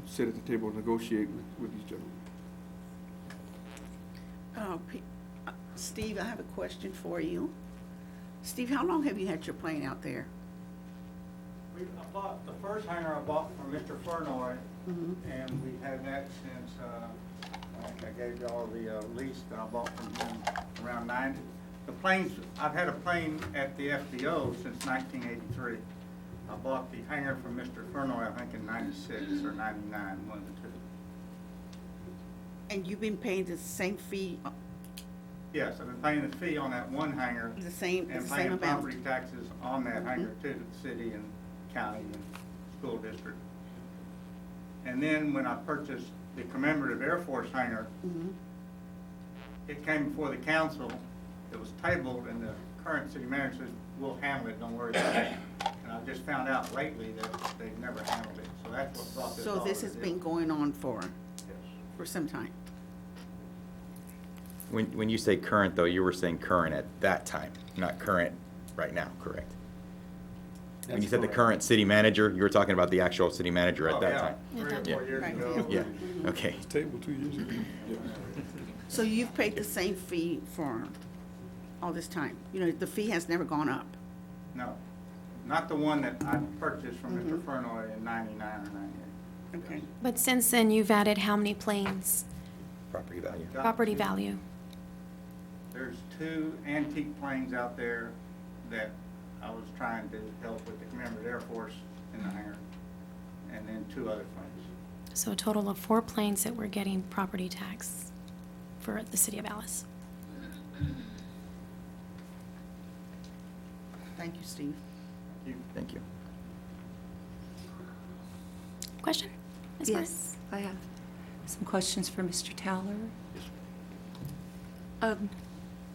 sit at the table and negotiate with these gentlemen. Steve, I have a question for you. Steve, how long have you had your plane out there? I bought the first hangar I bought from Mr. Furnoy, and we've had that since I think I gave y'all the lease that I bought from him around 90. The planes, I've had a plane at the FBO since 1983. I bought the hangar from Mr. Furnoy, I think in 96 or 99, one of the two. And you've been paying the same fee, Yes, I've been paying the fee on that one hangar. the same And amount? paying property taxes on that hangar to the city and county and school district. And then when I purchased the commemorative Air Force hangar, Mhm. it came before the council, it was tabled, and the current city manager says, we'll handle it, don't worry about it. And I just found out lately that they've never handled it, so that's what brought this all So this to has been going on for some time? When you say current, though, you were saying current at that time, not current right now, correct? When you said the current city manager, you were talking about the actual city manager at that time? 3 or 4 Yeah. years Right. ago. Yeah, okay. Table 2 years ago. So you've paid the same fee for all this time? You know, the fee has never gone up? No, not the one that I purchased from Mr. Furnoy in 99 or 98. Okay. But since then, you've added how many planes? Property value. Property value? There's 2 antique planes out there that I was trying to help with the commemorative Air Force in the hangar, and then 2 other planes. So a total of 4 planes that we're getting property tax for the city of Alice. Thank you, Steve. Thank you. Question? Ms. Martin? Yes, I have some questions for Mr. Towler.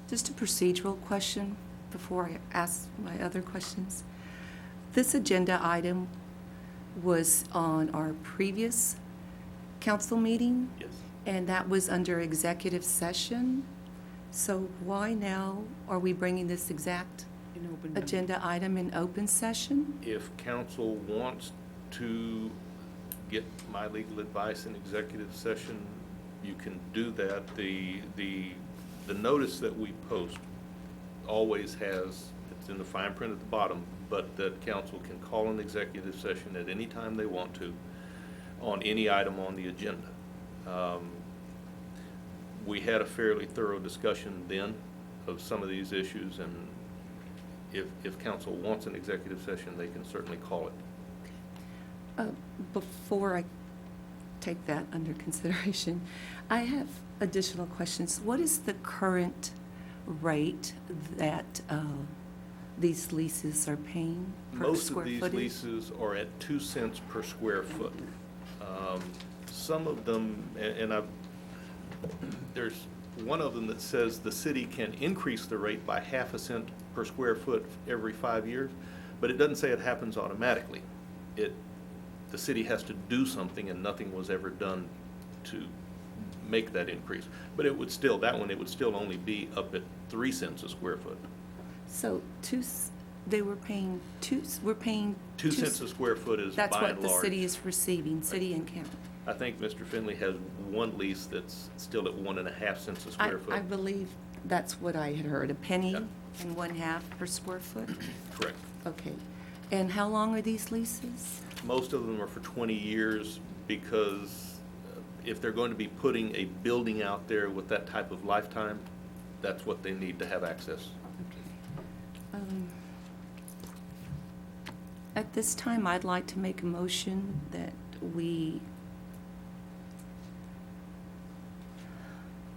Just a procedural question before I ask my other questions. This agenda item was on our previous council meeting. Yes. And that was under executive session. So why now are we bringing this exact agenda item in open session? If council wants to get my legal advice in executive session, you can do that. The notice that we post always has, it's in the fine print at the bottom, but that council can call an executive session at any time they want to on any item on the agenda. We had a fairly thorough discussion then of some of these issues, and if council wants an executive session, they can certainly call it. Before I take that under consideration, I have additional questions. What is the current rate that these leases are paying per Most square of these footage? leases are at 2 cents per square foot. Some of them, and there's one of them that says the city can increase the rate by ½ cent per square foot every 5 years, but it doesn't say it happens automatically. The city has to do something, and nothing was ever done to make that increase. But it would still, it would still only be up at 3 cents a square foot. So we're paying 2 2 cents a square foot is by and That's large. what the city is receiving, city and county. I think Mr. Finley has one lease that's still at 1.5 cents a square foot. I believe that's what I had heard, a penny Yeah. and 1/2 per square foot? Correct. Okay. And how long are these leases? Most of them are for 20 years because if they're going to be putting a building out there with that type of lifetime, that's what they need to have access. At this time, I'd like to make a motion that we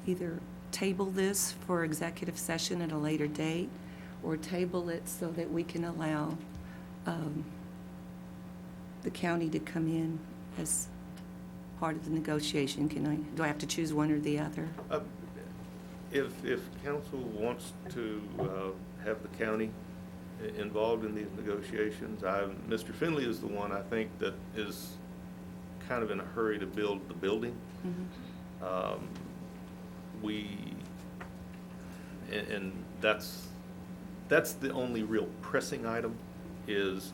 either table this for executive session at a later date, or table it so that we can allow the county to come in as part of the negotiation. Do I have to choose one or the other? If council wants to have the county involved in these negotiations, Mr. Finley is the one, I think, that is kind of in a hurry to build the building. And that's the only real pressing item, is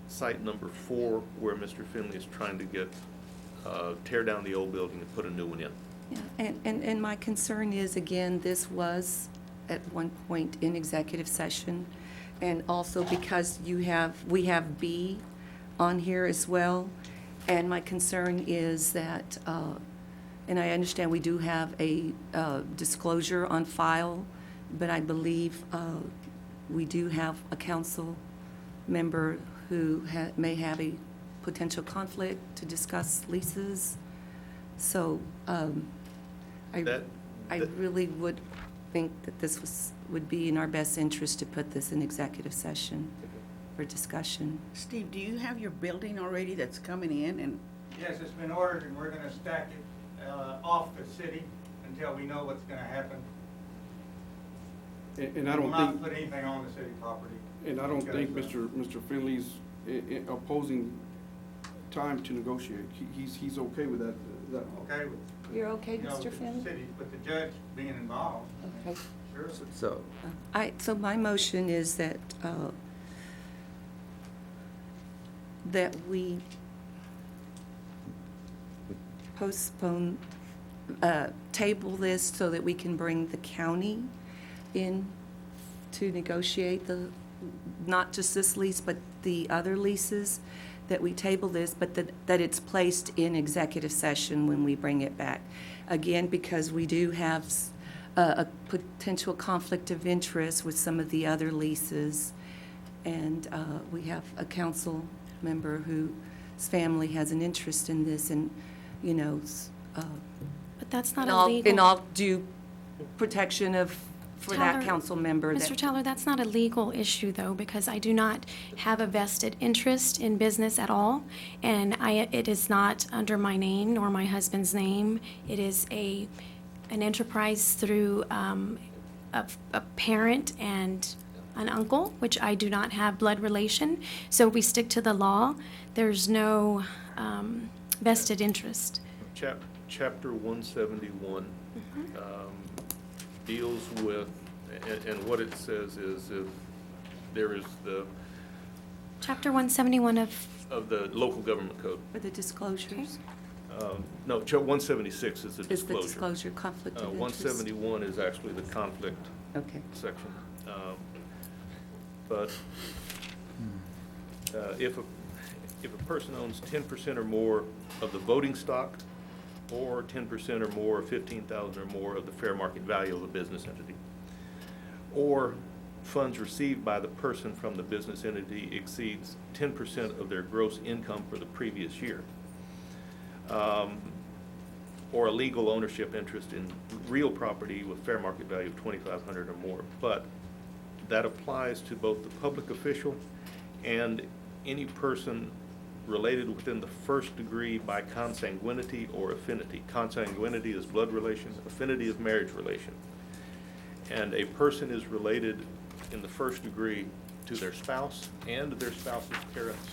site number 4, where Mr. Finley is trying to tear down the old building and put a new one in. Yeah, and my concern is, again, this was at one point in executive session, and also because we have B on here as well, and my concern is that, and I understand we do have a disclosure on file but I believe we do have a council member who may have a potential conflict to discuss leases. So I really would think that this would be in our best interest to put this in executive session for discussion. Steve, do you have your building already that's coming in and? Yes, it's been ordered, and we're gonna stack it off the city until we know what's gonna happen. And I don't We'll not think, put anything on the city property. and I don't think Because, Mr. Finley's opposing time to negotiate. He's okay with that. Is that Okay with. You're okay, you know, Mr. with the Finn? city, with the judge being involved. Okay. Sure. So, So my motion is that, that we postpone, table this so that we can bring the county in to negotiate not just this lease, but the other leases, that we table this, but that it's placed in executive session when we bring it back. Again, because we do have a potential conflict of interest with some of the other leases, and we have a council member whose family has an interest in this, and, you know, But that's not in all illegal. due protection for that Tyler, council member. Mr. Teller, that's not a legal issue, though, because I do not have a vested interest in business at all, and it is not under my name nor my husband's name. It is an enterprise through a parent and an uncle, which I do not have blood relation, so we stick to the law. There's no vested interest. Chapter 171 deals with, and what it says is if there is Chapter 171 of the local government code. For the disclosures. No, 176 is the Is disclosure. the disclosure conflict of interest? 171 is actually the conflict Okay. section. But if a person owns 10% or more of the voting stock, or 10% or more, 15,000 or more of the fair market value of a business entity, or funds received by the person from the business entity exceeds 10% of their gross income for the previous year, or a legal ownership interest in real property with fair market value of 2,500 or more. But that applies to both the public official and any person related within the first degree by consanguinity or affinity. Consanguinity is blood relation, affinity is marriage relation. And a person is related in the first degree to their spouse and their spouse's parents.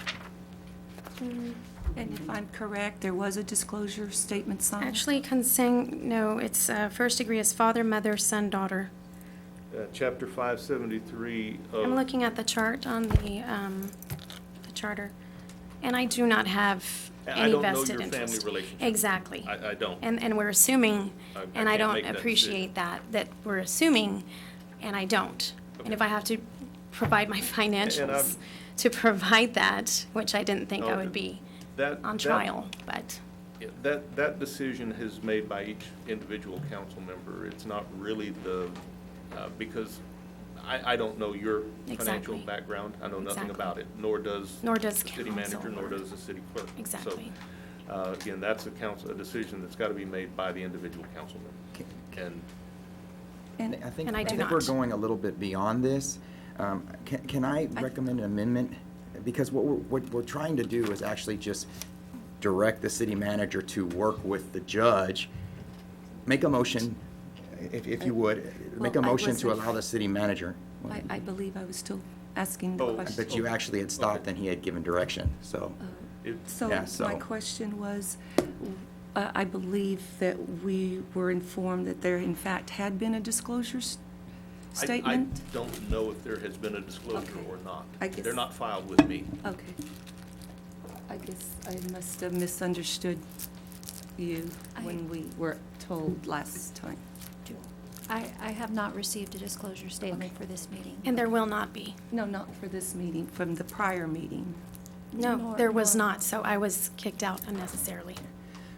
And if I'm correct, there was a disclosure statement signed? Actually, no, it's first degree is father, mother, son, daughter. Chapter 573 I'm of, looking at the chart on the charter, and I do not have I any don't know vested your family interest. relationship. Exactly. I don't. And we're assuming, and I can't don't make that appreciate that we're assuming, and I don't. And if I have to provide my financials to provide that, which I didn't think I would be on trial, but. Yeah, that decision is made by each individual council member. It's not really because I don't know your financial Exactly. background. I know nothing Exactly. about it, nor does Nor the does city council. manager, nor does the city clerk. Exactly. So, again, that's a decision that's got to be made by the individual council member. And I think, And I do we're not. going a little bit beyond this. Can I recommend an amendment? Because what we're trying to do is actually just direct the city manager to work with the judge. Make a motion, if you would, make a Well, I motion to wasn't- allow the city manager. I believe I was still asking the question. But you actually had stopped and he had given direction, so. So Yeah, my so- question was, I believe that we were informed that there in fact had been a disclosure statement? I don't know if there has been a disclosure or not. I guess- They're not filed with me. Okay. I guess I must have misunderstood you when we were told last time. I have not received a disclosure statement for this meeting. And there will not be. No, not for this meeting, from the prior meeting. No, there was not, so I was kicked out unnecessarily.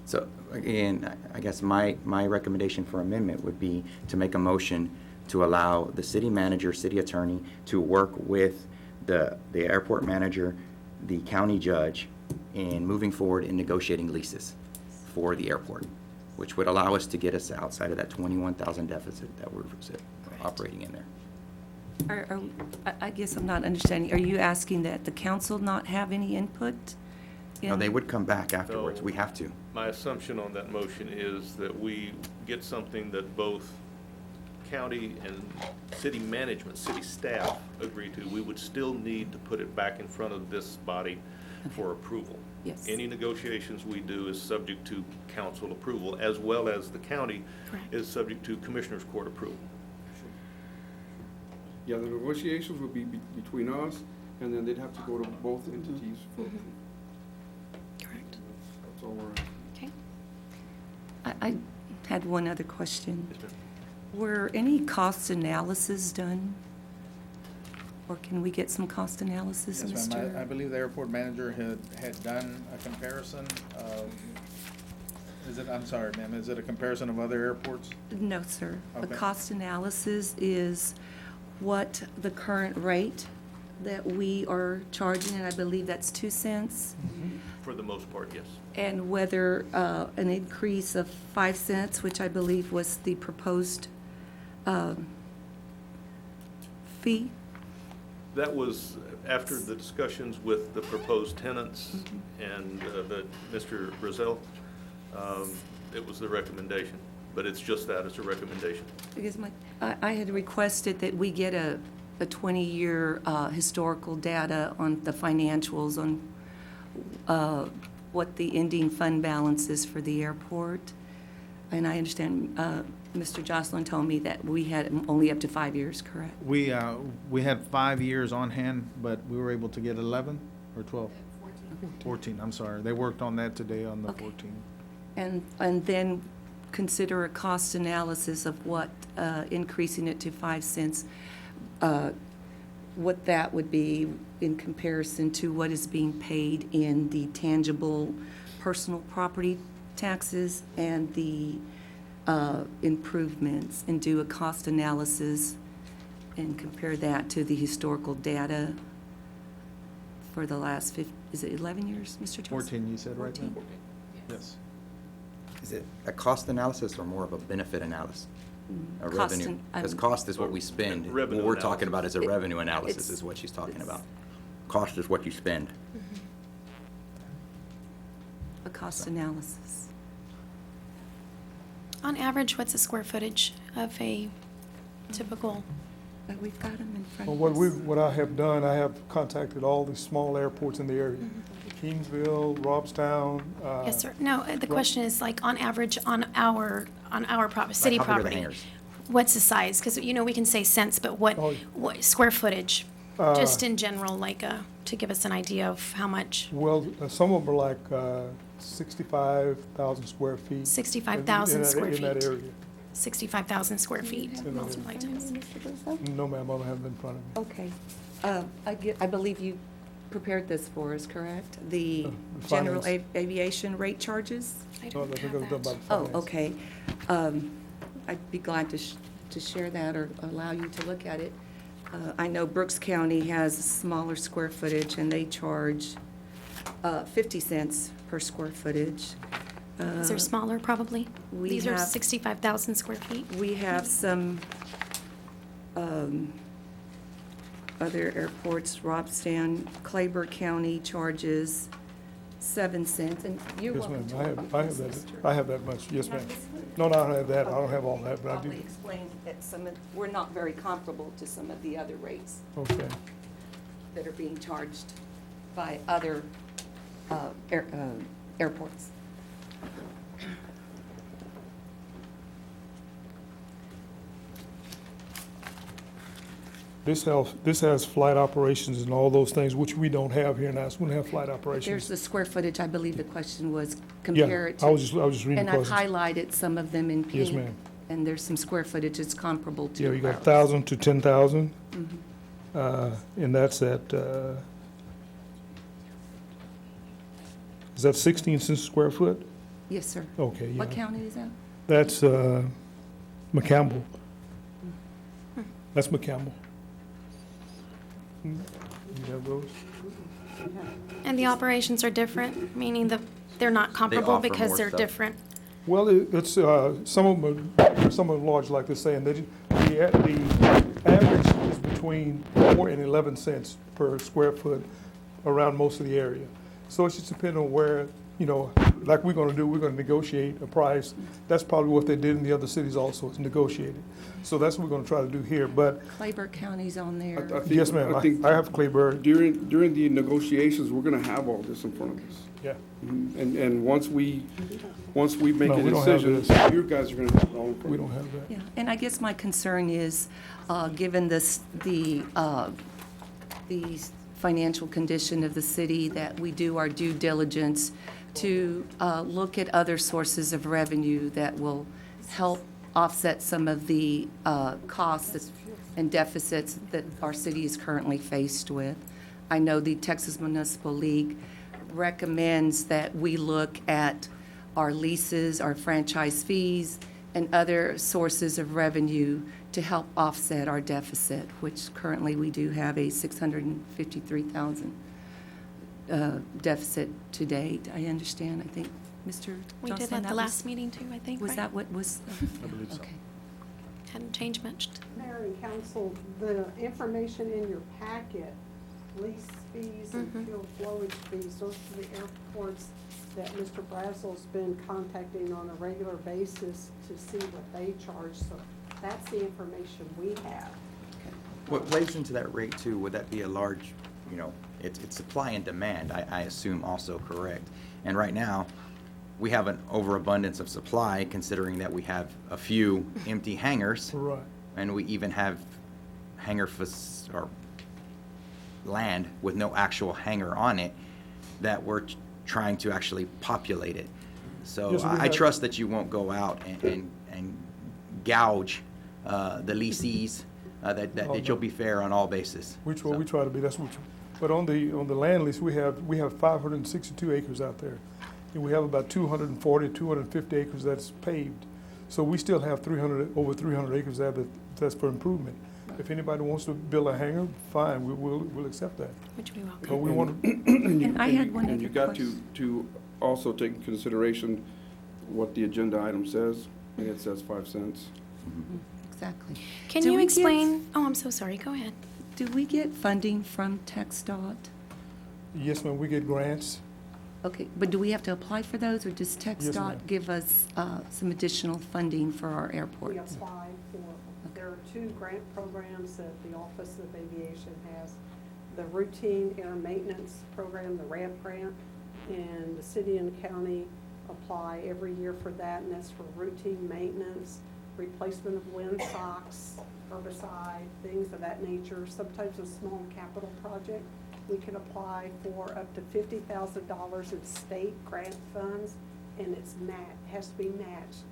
So, again, I guess my recommendation for amendment would be to make a motion to allow the city manager, city attorney to work with the airport manager, the county judge, in moving forward in negotiating leases for the airport, which would allow us to get us outside of that 21,000 deficit that we're operating in there. I guess I'm not understanding. Are you asking that the council not have any input? No, they would come back afterwards. We have to. My assumption on that motion is that we get something that both county and city management, city staff agree to. We would still need to put it back in front of this body for approval. Yes. Any negotiations we do is subject to council approval, as well as the county is subject to commissioners court approval. Yeah, the negotiations would be between us, and then they'd have to go to both entities for approval. Correct. That's all we're asking. I had one other question. Were any cost analysis done? Or can we get some cost analysis, Yes, Mr.? ma'am. I believe the airport manager had done a comparison. I'm sorry, ma'am, is it a comparison of other airports? No, sir. A Okay. cost analysis is what the current rate that we are charging, and I believe that's 2 cents. For the most part, yes. And whether an increase of 5 cents, which I believe was the proposed fee. That was after the discussions with the proposed tenants and Mr. Brazil. It was the recommendation, but it's just that, it's a recommendation. Because I had requested that we get a 20-year historical data on the financials on what the ending fund balance is for the airport. And I understand Mr. Jocelyn told me that we had only up to 5 years, correct? We had 5 years on hand, but we were able to get 11 or 12? 14, I'm sorry. They worked on that today on the 14. And then consider a cost analysis of what increasing it to 5 cents, what that would be in comparison to what is being paid in the tangible personal property taxes and the improvements, and do a cost analysis and compare that to the historical data for the last, is it 11 years, Mr. Johnson? 14, you said, right? 14. Yes. Is it a cost analysis or more of a benefit analysis? A Cost revenue? and- Because cost is what we spend. What Revenue we're talking about is a It- revenue analysis it's- is what she's talking about. Cost is what you spend. A cost analysis. On average, what's the square footage of a typical? We've got them in front Well, of us. what I have done, I have contacted all the small airports in the area. Kingsville, Robstown. Yes, sir. No, the question is like on average on our city how big are the property. hangars? What's the size? Because, we can say cents, but what square footage? Just in general, like, to give us an idea of how much. Well, some of them are like 65,000 square feet. 65,000 square In that feet. area. 65,000 square feet. In that multiple area. times. No, ma'am, I don't have it in front of me. Okay. I believe you prepared this for us, correct? The the general finance. aviation rate charges? I No, I don't think it was done have by that. the Oh, finance. okay. I'd be glad to share that or allow you to look at it. I know Brooks County has smaller square footage, and they charge 50 cents per square footage. These are smaller, probably? we These are have- 65,000 square feet? We have some other airports, Robstown, Claiborne County charges 7 cents, and you're Yes, welcome ma'am, to I look have, at I this, have Mr. that, I have that much, yes, ma'am. No, I don't have that, I don't have all that, but I do. Probably explain that we're not very comparable to some of the other rates Okay. that are being charged by other airports. This has flight operations and all those things, which we don't have here now, so we don't have flight There's operations. the square footage, I believe the question was compare it to. I was just reading And I've questions. highlighted some of them in pink. Yes, ma'am. And there's some square footage that's comparable to. Yeah, you got ours. 1,000 to 10,000, Mhm. and that's at, is that 16 cents a square foot? Yes, sir. Okay, yeah. What county is that? That's McCampbell. That's McCampbell. You have those? And the operations are different, meaning they're not comparable offer because more they're stuff. different. Well, it's, some of them are large, like they're saying, the average is between 4 and 11 cents per square foot around most of the area. So it's just depending on where, like we're gonna negotiate a price. That's probably what they did in the other cities also, is negotiated. So that's what we're gonna try to do here, but Clayburgh County's on there. I think- yes, ma'am, I think I have Clayburgh. during the negotiations, we're gonna have all this in front of us. Yeah. And once we make No, a we don't have decision, this. you guys are gonna have it all in front of We us. don't have that. Yeah, and I guess my concern is, given the financial condition of the city, that we do our due diligence to look at other sources of revenue that will help offset some of the costs and deficits that our city is currently faced with. I know the Texas Municipal League recommends that we look at our leases, our franchise fees, and other sources of revenue to help offset our deficit, which currently we do have a $653,000 deficit to date. I understand, I think, Mr. We did Jocelyn, at the was- last meeting too, I think, Was right? that what was? I believe so. Okay. Hadn't changed much. Mayor and council, the information in your packet, lease fees and fuel flowage fees, those are the airports that Mr. Brazel's been contacting on a regular basis to see what they charge. So that's the information we have. What plays into that rate too, would that be a large, it's supply and demand, I assume also correct? And right now, we have an overabundance of supply considering that we have a few empty hangars. Right. And we even have or land with no actual hangar on it that we're trying to actually populate it. So Yes, we I have- trust that you won't go out and gouge the lessees, that you'll be fair on all bases. We try to be, but on the land lease, we have 562 acres out there. And we have about 240, 250 acres that's paved. So we still have over 300 acres there that's for improvement. If anybody wants to build a hangar, fine, we'll accept that. Which we welcome. But we want to, And I had one And you other got question. to also take into consideration what the agenda item says, and it says 5 cents. Exactly. Can Do you we get- explain? Oh, I'm so sorry. Go ahead. Do we get funding from TxDOT? yes, ma'am, we get grants. Okay, but do we have to apply for those, or does ma'am. TxDOT give us some additional funding for our We airports? apply for, there are 2 grant programs that the Office of Aviation has. The routine air maintenance program, the RAMP grant, and the city and county apply every year for that, and that's for routine maintenance, replacement of windsocks, herbicide, things of that nature. Sometimes a small capital project, we can apply for up to $50,000 in state grant funds, and it's has to be matched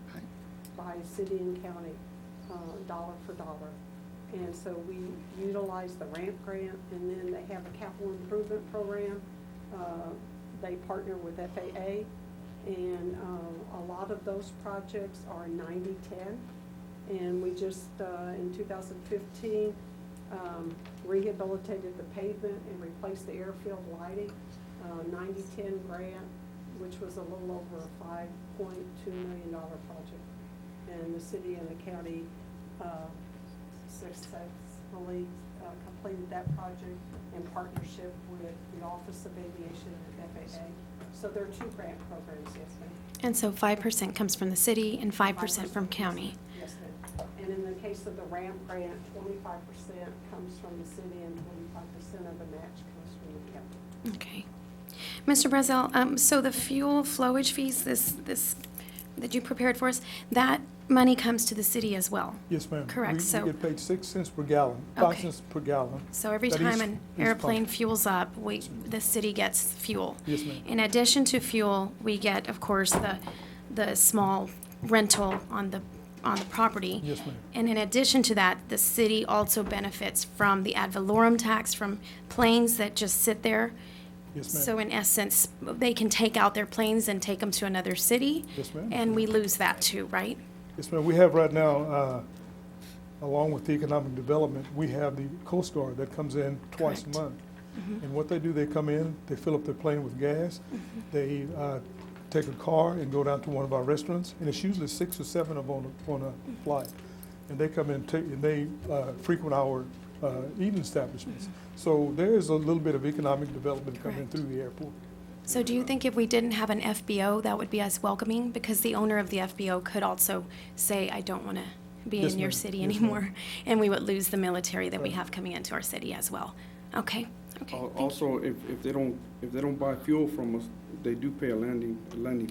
by city and county, dollar for dollar. And so we utilize the RAMP grant, and then they have a capital improvement program. They partner with FAA, and a lot of those projects are 90-10. And we just, in 2015, rehabilitated the pavement and replaced the airfield lighting, 90-10 grant, which was a little over a $5.2 million project. And the city and the county successfully completed that project in partnership with the Office of Aviation and FAA. So there are 2 grant programs, yes, ma'am. And so 5% comes from the city and 5% from county. Yes, ma'am. And in the case of the RAMP grant, 25% comes from the city and 25% of the match comes from the county. Okay. Mr. Brazel, so the fuel flowage fees, this that you prepared for us, that money comes to the city as well? Yes, ma'am. Correct, We so, get paid 6 cents per gallon, 5 Okay. cents per gallon. so every That time is- an is airplane fine. fuels up, the city gets fuel. Yes, ma'am. In addition to fuel, we get, of course, the small rental on the property. Yes, ma'am. And in addition to that, the city also benefits from the ad valorem tax from planes that just sit there. Yes, ma'am. So in essence, they can take out their planes and take them to another city. Yes, ma'am. And we lose that too, right? Yes, ma'am. We have right now along with the economic development, we have the Coast Guard that comes in twice a month. And what they do, they come in, they fill up their plane with gas, they take a car and go down to one of our restaurants, and it's usually 6 or 7 of them on a flight. And they come in, and they frequent our eating establishments. So there is a little bit of economic development coming through the airport. So do you think if we didn't have an FBO, that would be as welcoming? Because the owner of the FBO could also say, I don't want to be Yes, in your ma'am. city Yes, anymore, and we would lose the military that we have coming into our city as well. Okay, okay. thank you. Also, if they don't buy fuel from us, they do pay a landing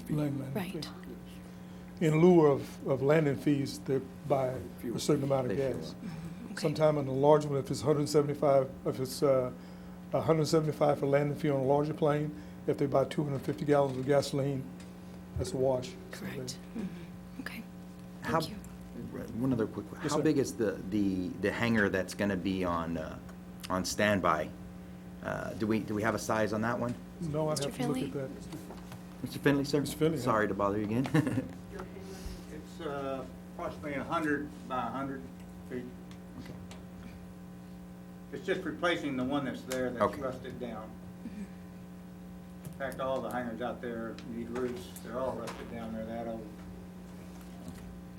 fee. Right. In lieu of landing fees, they buy a certain amount of gas. Sometime on the large one, if it's 175, if it's 175 for landing fee on a larger plane, if they buy 250 gallons of gasoline, that's a wash. Correct. Okay, How, thank you. one other quick, Yes, how sir. big is the hangar that's gonna be on standby? Do we have a size on that one? No, I'd Mr. have to look Finley? at that. Mr. Finley, sir? Mr. Finley, yeah. Sorry to bother you again. It's approximately 100 by 100 feet. It's just replacing the one that's there that's Okay. rusted down. In fact, all the hangars out there need roofs. They're all rusted down. They're that old.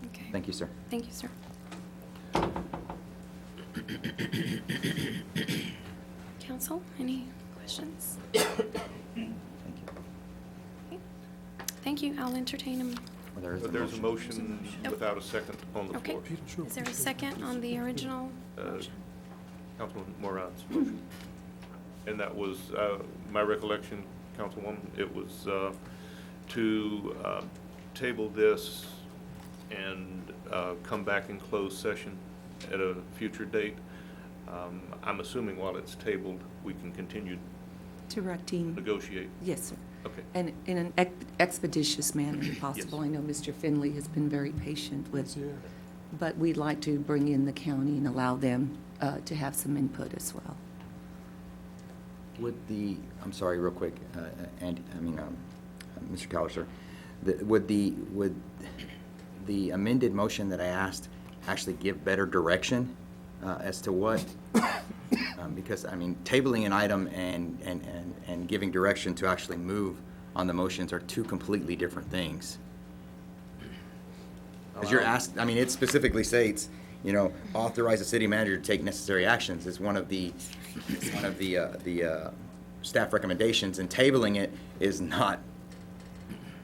Okay. Thank you, sir. Thank you, sir. Council, any questions? Thank you. Okay. Thank you. I'll entertain them. Well, there is a There's a motion Oh. without a second on the Okay. floor. Is there a second on the original Uh, motion? Councilman Moran's motion. And that was, my recollection, Councilwoman, it was to table this and come back in closed session at a future date. I'm assuming while it's tabled, we can continue to Directing, negotiate. yes, sir. Okay. And in an expeditious manner if possible. I know Mr. Finley has been very patient with, Yeah. but we'd like to bring in the county and allow them to have some input as well. Would I'm sorry, real quick, Mr. Cowlisher, would the amended motion that I asked actually give better direction as to what? Because, tabling an item and giving direction to actually move on the motions are two completely different things. Because you're asked, it specifically states, authorize the city manager to take necessary actions is one of the staff recommendations, and tabling it is not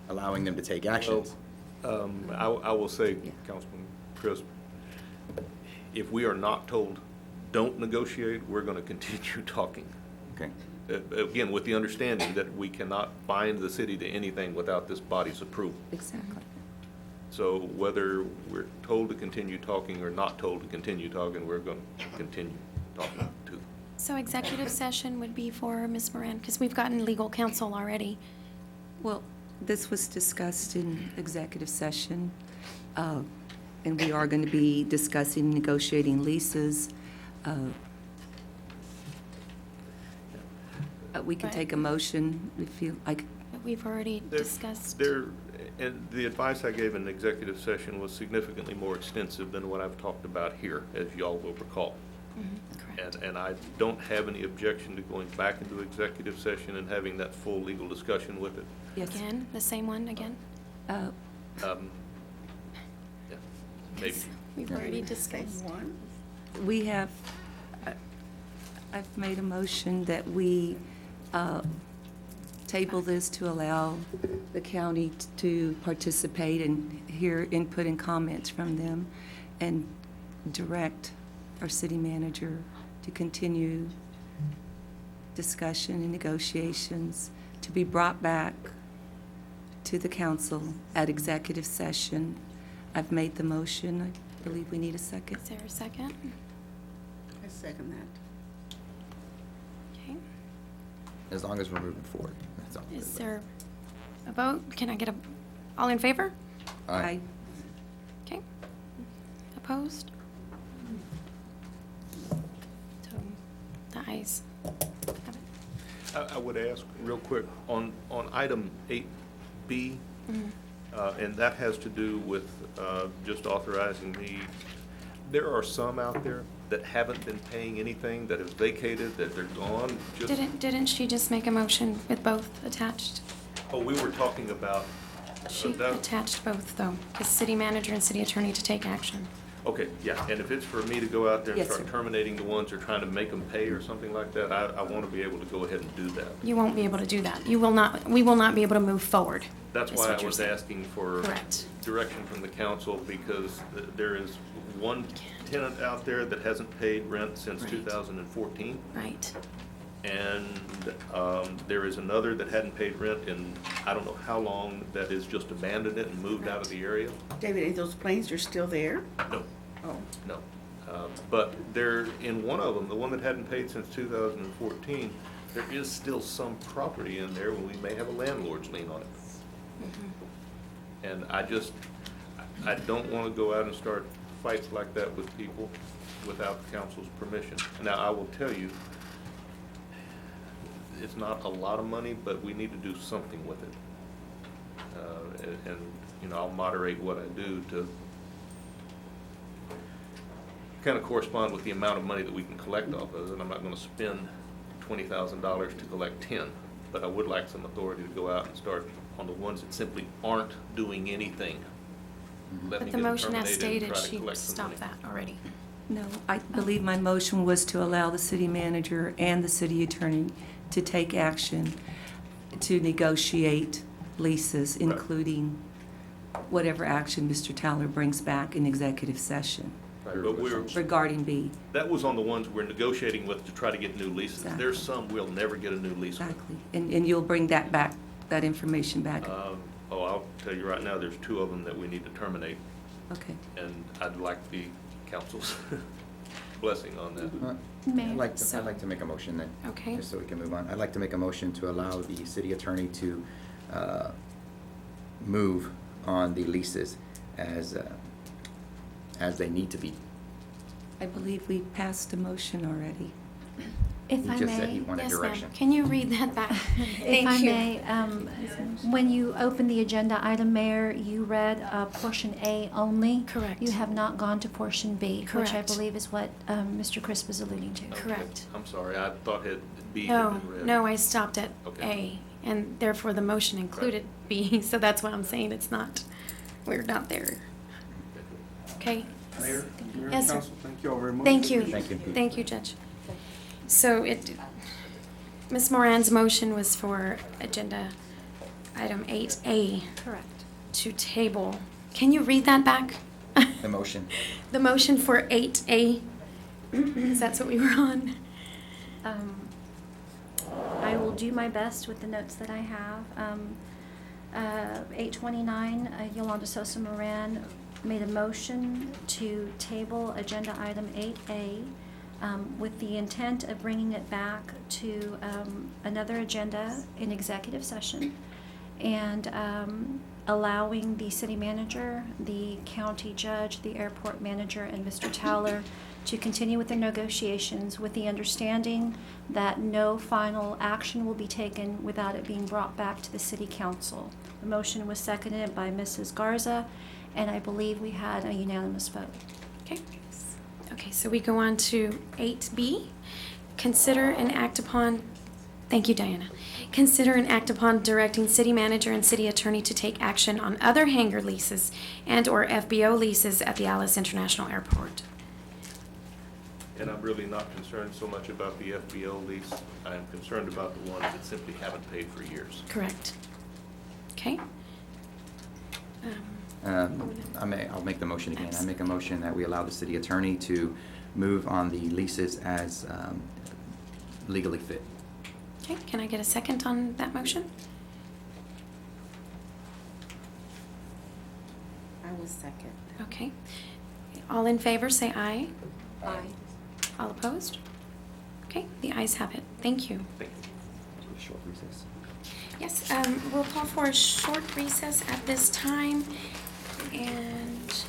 allowing them to take actions. I will say, Councilman Chris, if we are not told, don't negotiate, we're going to continue talking. Okay. Again, with the understanding that we cannot bind the city to anything without this body's approval. Exactly. So whether we're told to continue talking or not told to continue talking, we're going to continue talking too. So executive session would be for Ms. Moran, because we've gotten legal counsel already. Well, this was discussed in executive session, and we are going to be discussing negotiating leases. We can But- take a motion if you like. But we've already discussed. And the advice I gave in the executive session was significantly more extensive than what I've talked about here, as y'all will recall. Correct. And I don't have any objection to going back into executive session and having that full legal discussion with it. Yes. Again, the same one again? Yeah, maybe. We've already discussed. We have, I've made a motion that we table this to allow the county to participate and hear input and comments from them, and direct our city manager to continue discussion and negotiations to be brought back to the council at executive session. I've made the motion. I believe we need a second. Is there a second? I second that. Okay. As long as we're moving forward, that's all. Is there a vote? Can I get all in favor? Aye. Okay. Opposed? So, the ayes have it. I would ask real quick, on item 8B, and that has to do with just authorizing There are some out there that haven't been paying anything, that have vacated, that they're gone, just. Didn't she just make a motion with both attached? Oh, we were talking about. She that- attached both, though, because city manager and city attorney to take action. Okay, yeah, and if it's for me to go out there and Yes, start sir. terminating the ones or trying to make them pay or something like that, I want to be able to go ahead and do that. You won't be able to do that. You will not, we will not be able to move forward. That's is why what I you're was saying. asking for Correct. direction from the council, because there is one tenant out there that hasn't paid rent since Right. 2014. Right. And there is another that hadn't paid rent in, I don't know how long, that is just abandoned it and moved out of the area. David, are those planes are still there? No, Oh, no. But there, in one of them, the one that hadn't paid since 2014, there is still some property in there, and we may have a landlord's lien on it. And I don't want to go out and start fights like that with people without the council's permission. Now, I will tell you, it's not a lot of money, but we need to do something with it. And, you know, I'll moderate what I do to kind of correspond with the amount of money that we can collect off of it. I'm not going to spend $20,000 to collect 10, but I would like some authority to go out and start on the ones that simply aren't doing anything. Let me But the get them motion as terminated and stated, try to she collect some stopped money. that already. No, I believe my motion was to allow the city manager and the city attorney to take action to negotiate leases, including whatever action Mr. Towler brings back in executive session Right, but we're, regarding B. that was on the ones we're negotiating with to try to get new leases. Exactly. There's some we'll never get a new lease with. Exactly. And you'll bring that back, that information back? Oh, I'll tell you right now, there's 2 of them that we need to terminate, Okay. and I'd like the council's blessing on that. Mayor, I'd like to make a motion then. Okay. Just so we can move on. I'd like to make a motion to allow the city attorney to move on the leases as they need to be. I believe we passed a motion already. If He I just said may, he wanted yes, ma'am. direction. Can you read that back? If I may, when you open the agenda item, Mayor, you read portion A only. Correct. You have not gone to portion B, which I Correct. believe is what Mr. Crisp was alluding to. Correct. I'm sorry, I thought it B had No, been read. no, I stopped at Okay. A, and therefore the motion included B, so that's why I'm saying it's not, we're not there. Okay? Mayor, Mayor, Yes, sir. Council, thank you all very much. Thank you. Thank you. Thank you, Judge. So Ms. Moran's motion was for agenda item 8A Correct. to table. Can you read that back? The motion. The motion for 8A, because that's what we were on. I will do my best with the notes that I have. 829, Yolanda Sosa Moran made a motion to table agenda item 8A with the intent of bringing it back to another agenda in executive session and allowing the city manager, the county judge, the airport manager, and Mr. Towler to continue with the negotiations with the understanding that no final action will be taken without it being brought back to the city council. The motion was seconded by Mrs. Garza, and I believe we had a unanimous vote. Okay. Okay, so we go on to 8B. Consider and act upon, thank you, Diana. Consider and act upon directing city manager and city attorney to take action on other hangar leases and/or FBO leases at the Alice International Airport. And I'm really not concerned so much about the FBO lease. I am concerned about the ones that simply haven't paid for years. Correct. Okay. I'll make the motion again. I make a motion that we allow the city attorney to move on the leases as legally fit. Okay, can I get a second on that motion? I will second. Okay. All in favor, say aye. Aye. All opposed? Okay, the ayes have it. Thank you. Thank you. Short recess. Yes, we'll call for a short recess at this time. And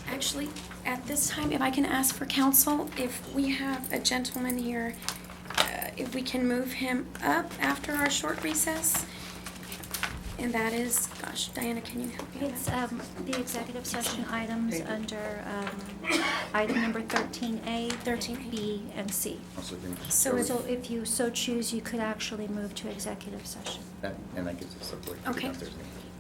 actually, at this time, if I can ask for counsel, if we have a gentleman here, if we can move him up after our short recess. And that is, gosh, Diana, can you help me with It's that? the executive session items under item number 13A, 13A. B, and C. Also, then just So go it's- with So if you so choose, you could actually move to executive session. that, and that gives us support. Okay.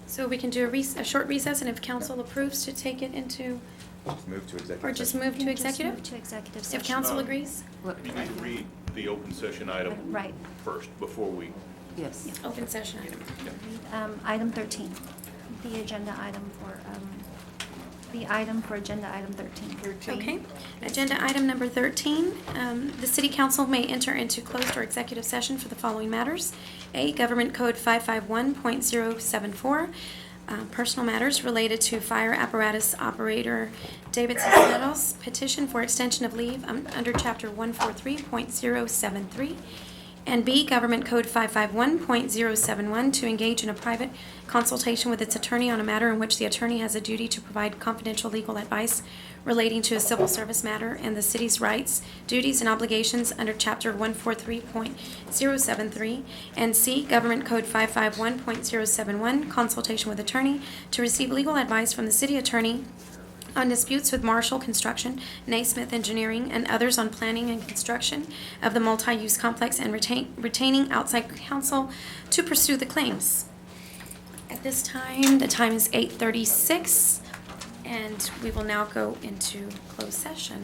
So we can do a short recess, and if council approves to take it into, Just move to executive or just session. move You to can just executive? move to executive session. If council agrees? We need to read the open session item Right. first before we, Yes. Open session item. Item 13, the agenda item for, the item for agenda item 13. Okay. Agenda item number 13, the city council may enter into closed or executive session for the following matters. A, Government Code 551.074, personal matters related to fire apparatus operator David Cisneros' petition for extension of leave under Chapter 143.073. And B, Government Code 551.071, to engage in a private consultation with its attorney on a matter in which the attorney has a duty to provide confidential legal advice relating to a civil service matter and the city's rights, duties, and obligations under Chapter 143.073. And C, Government Code 551.071, consultation with attorney to receive legal advice from the city attorney on disputes with Marshall Construction, Naismith Engineering, and others on planning and construction of the multi-use complex and retaining outside counsel to pursue the claims. At this time, the time is 8:36, and we will now go into closed session.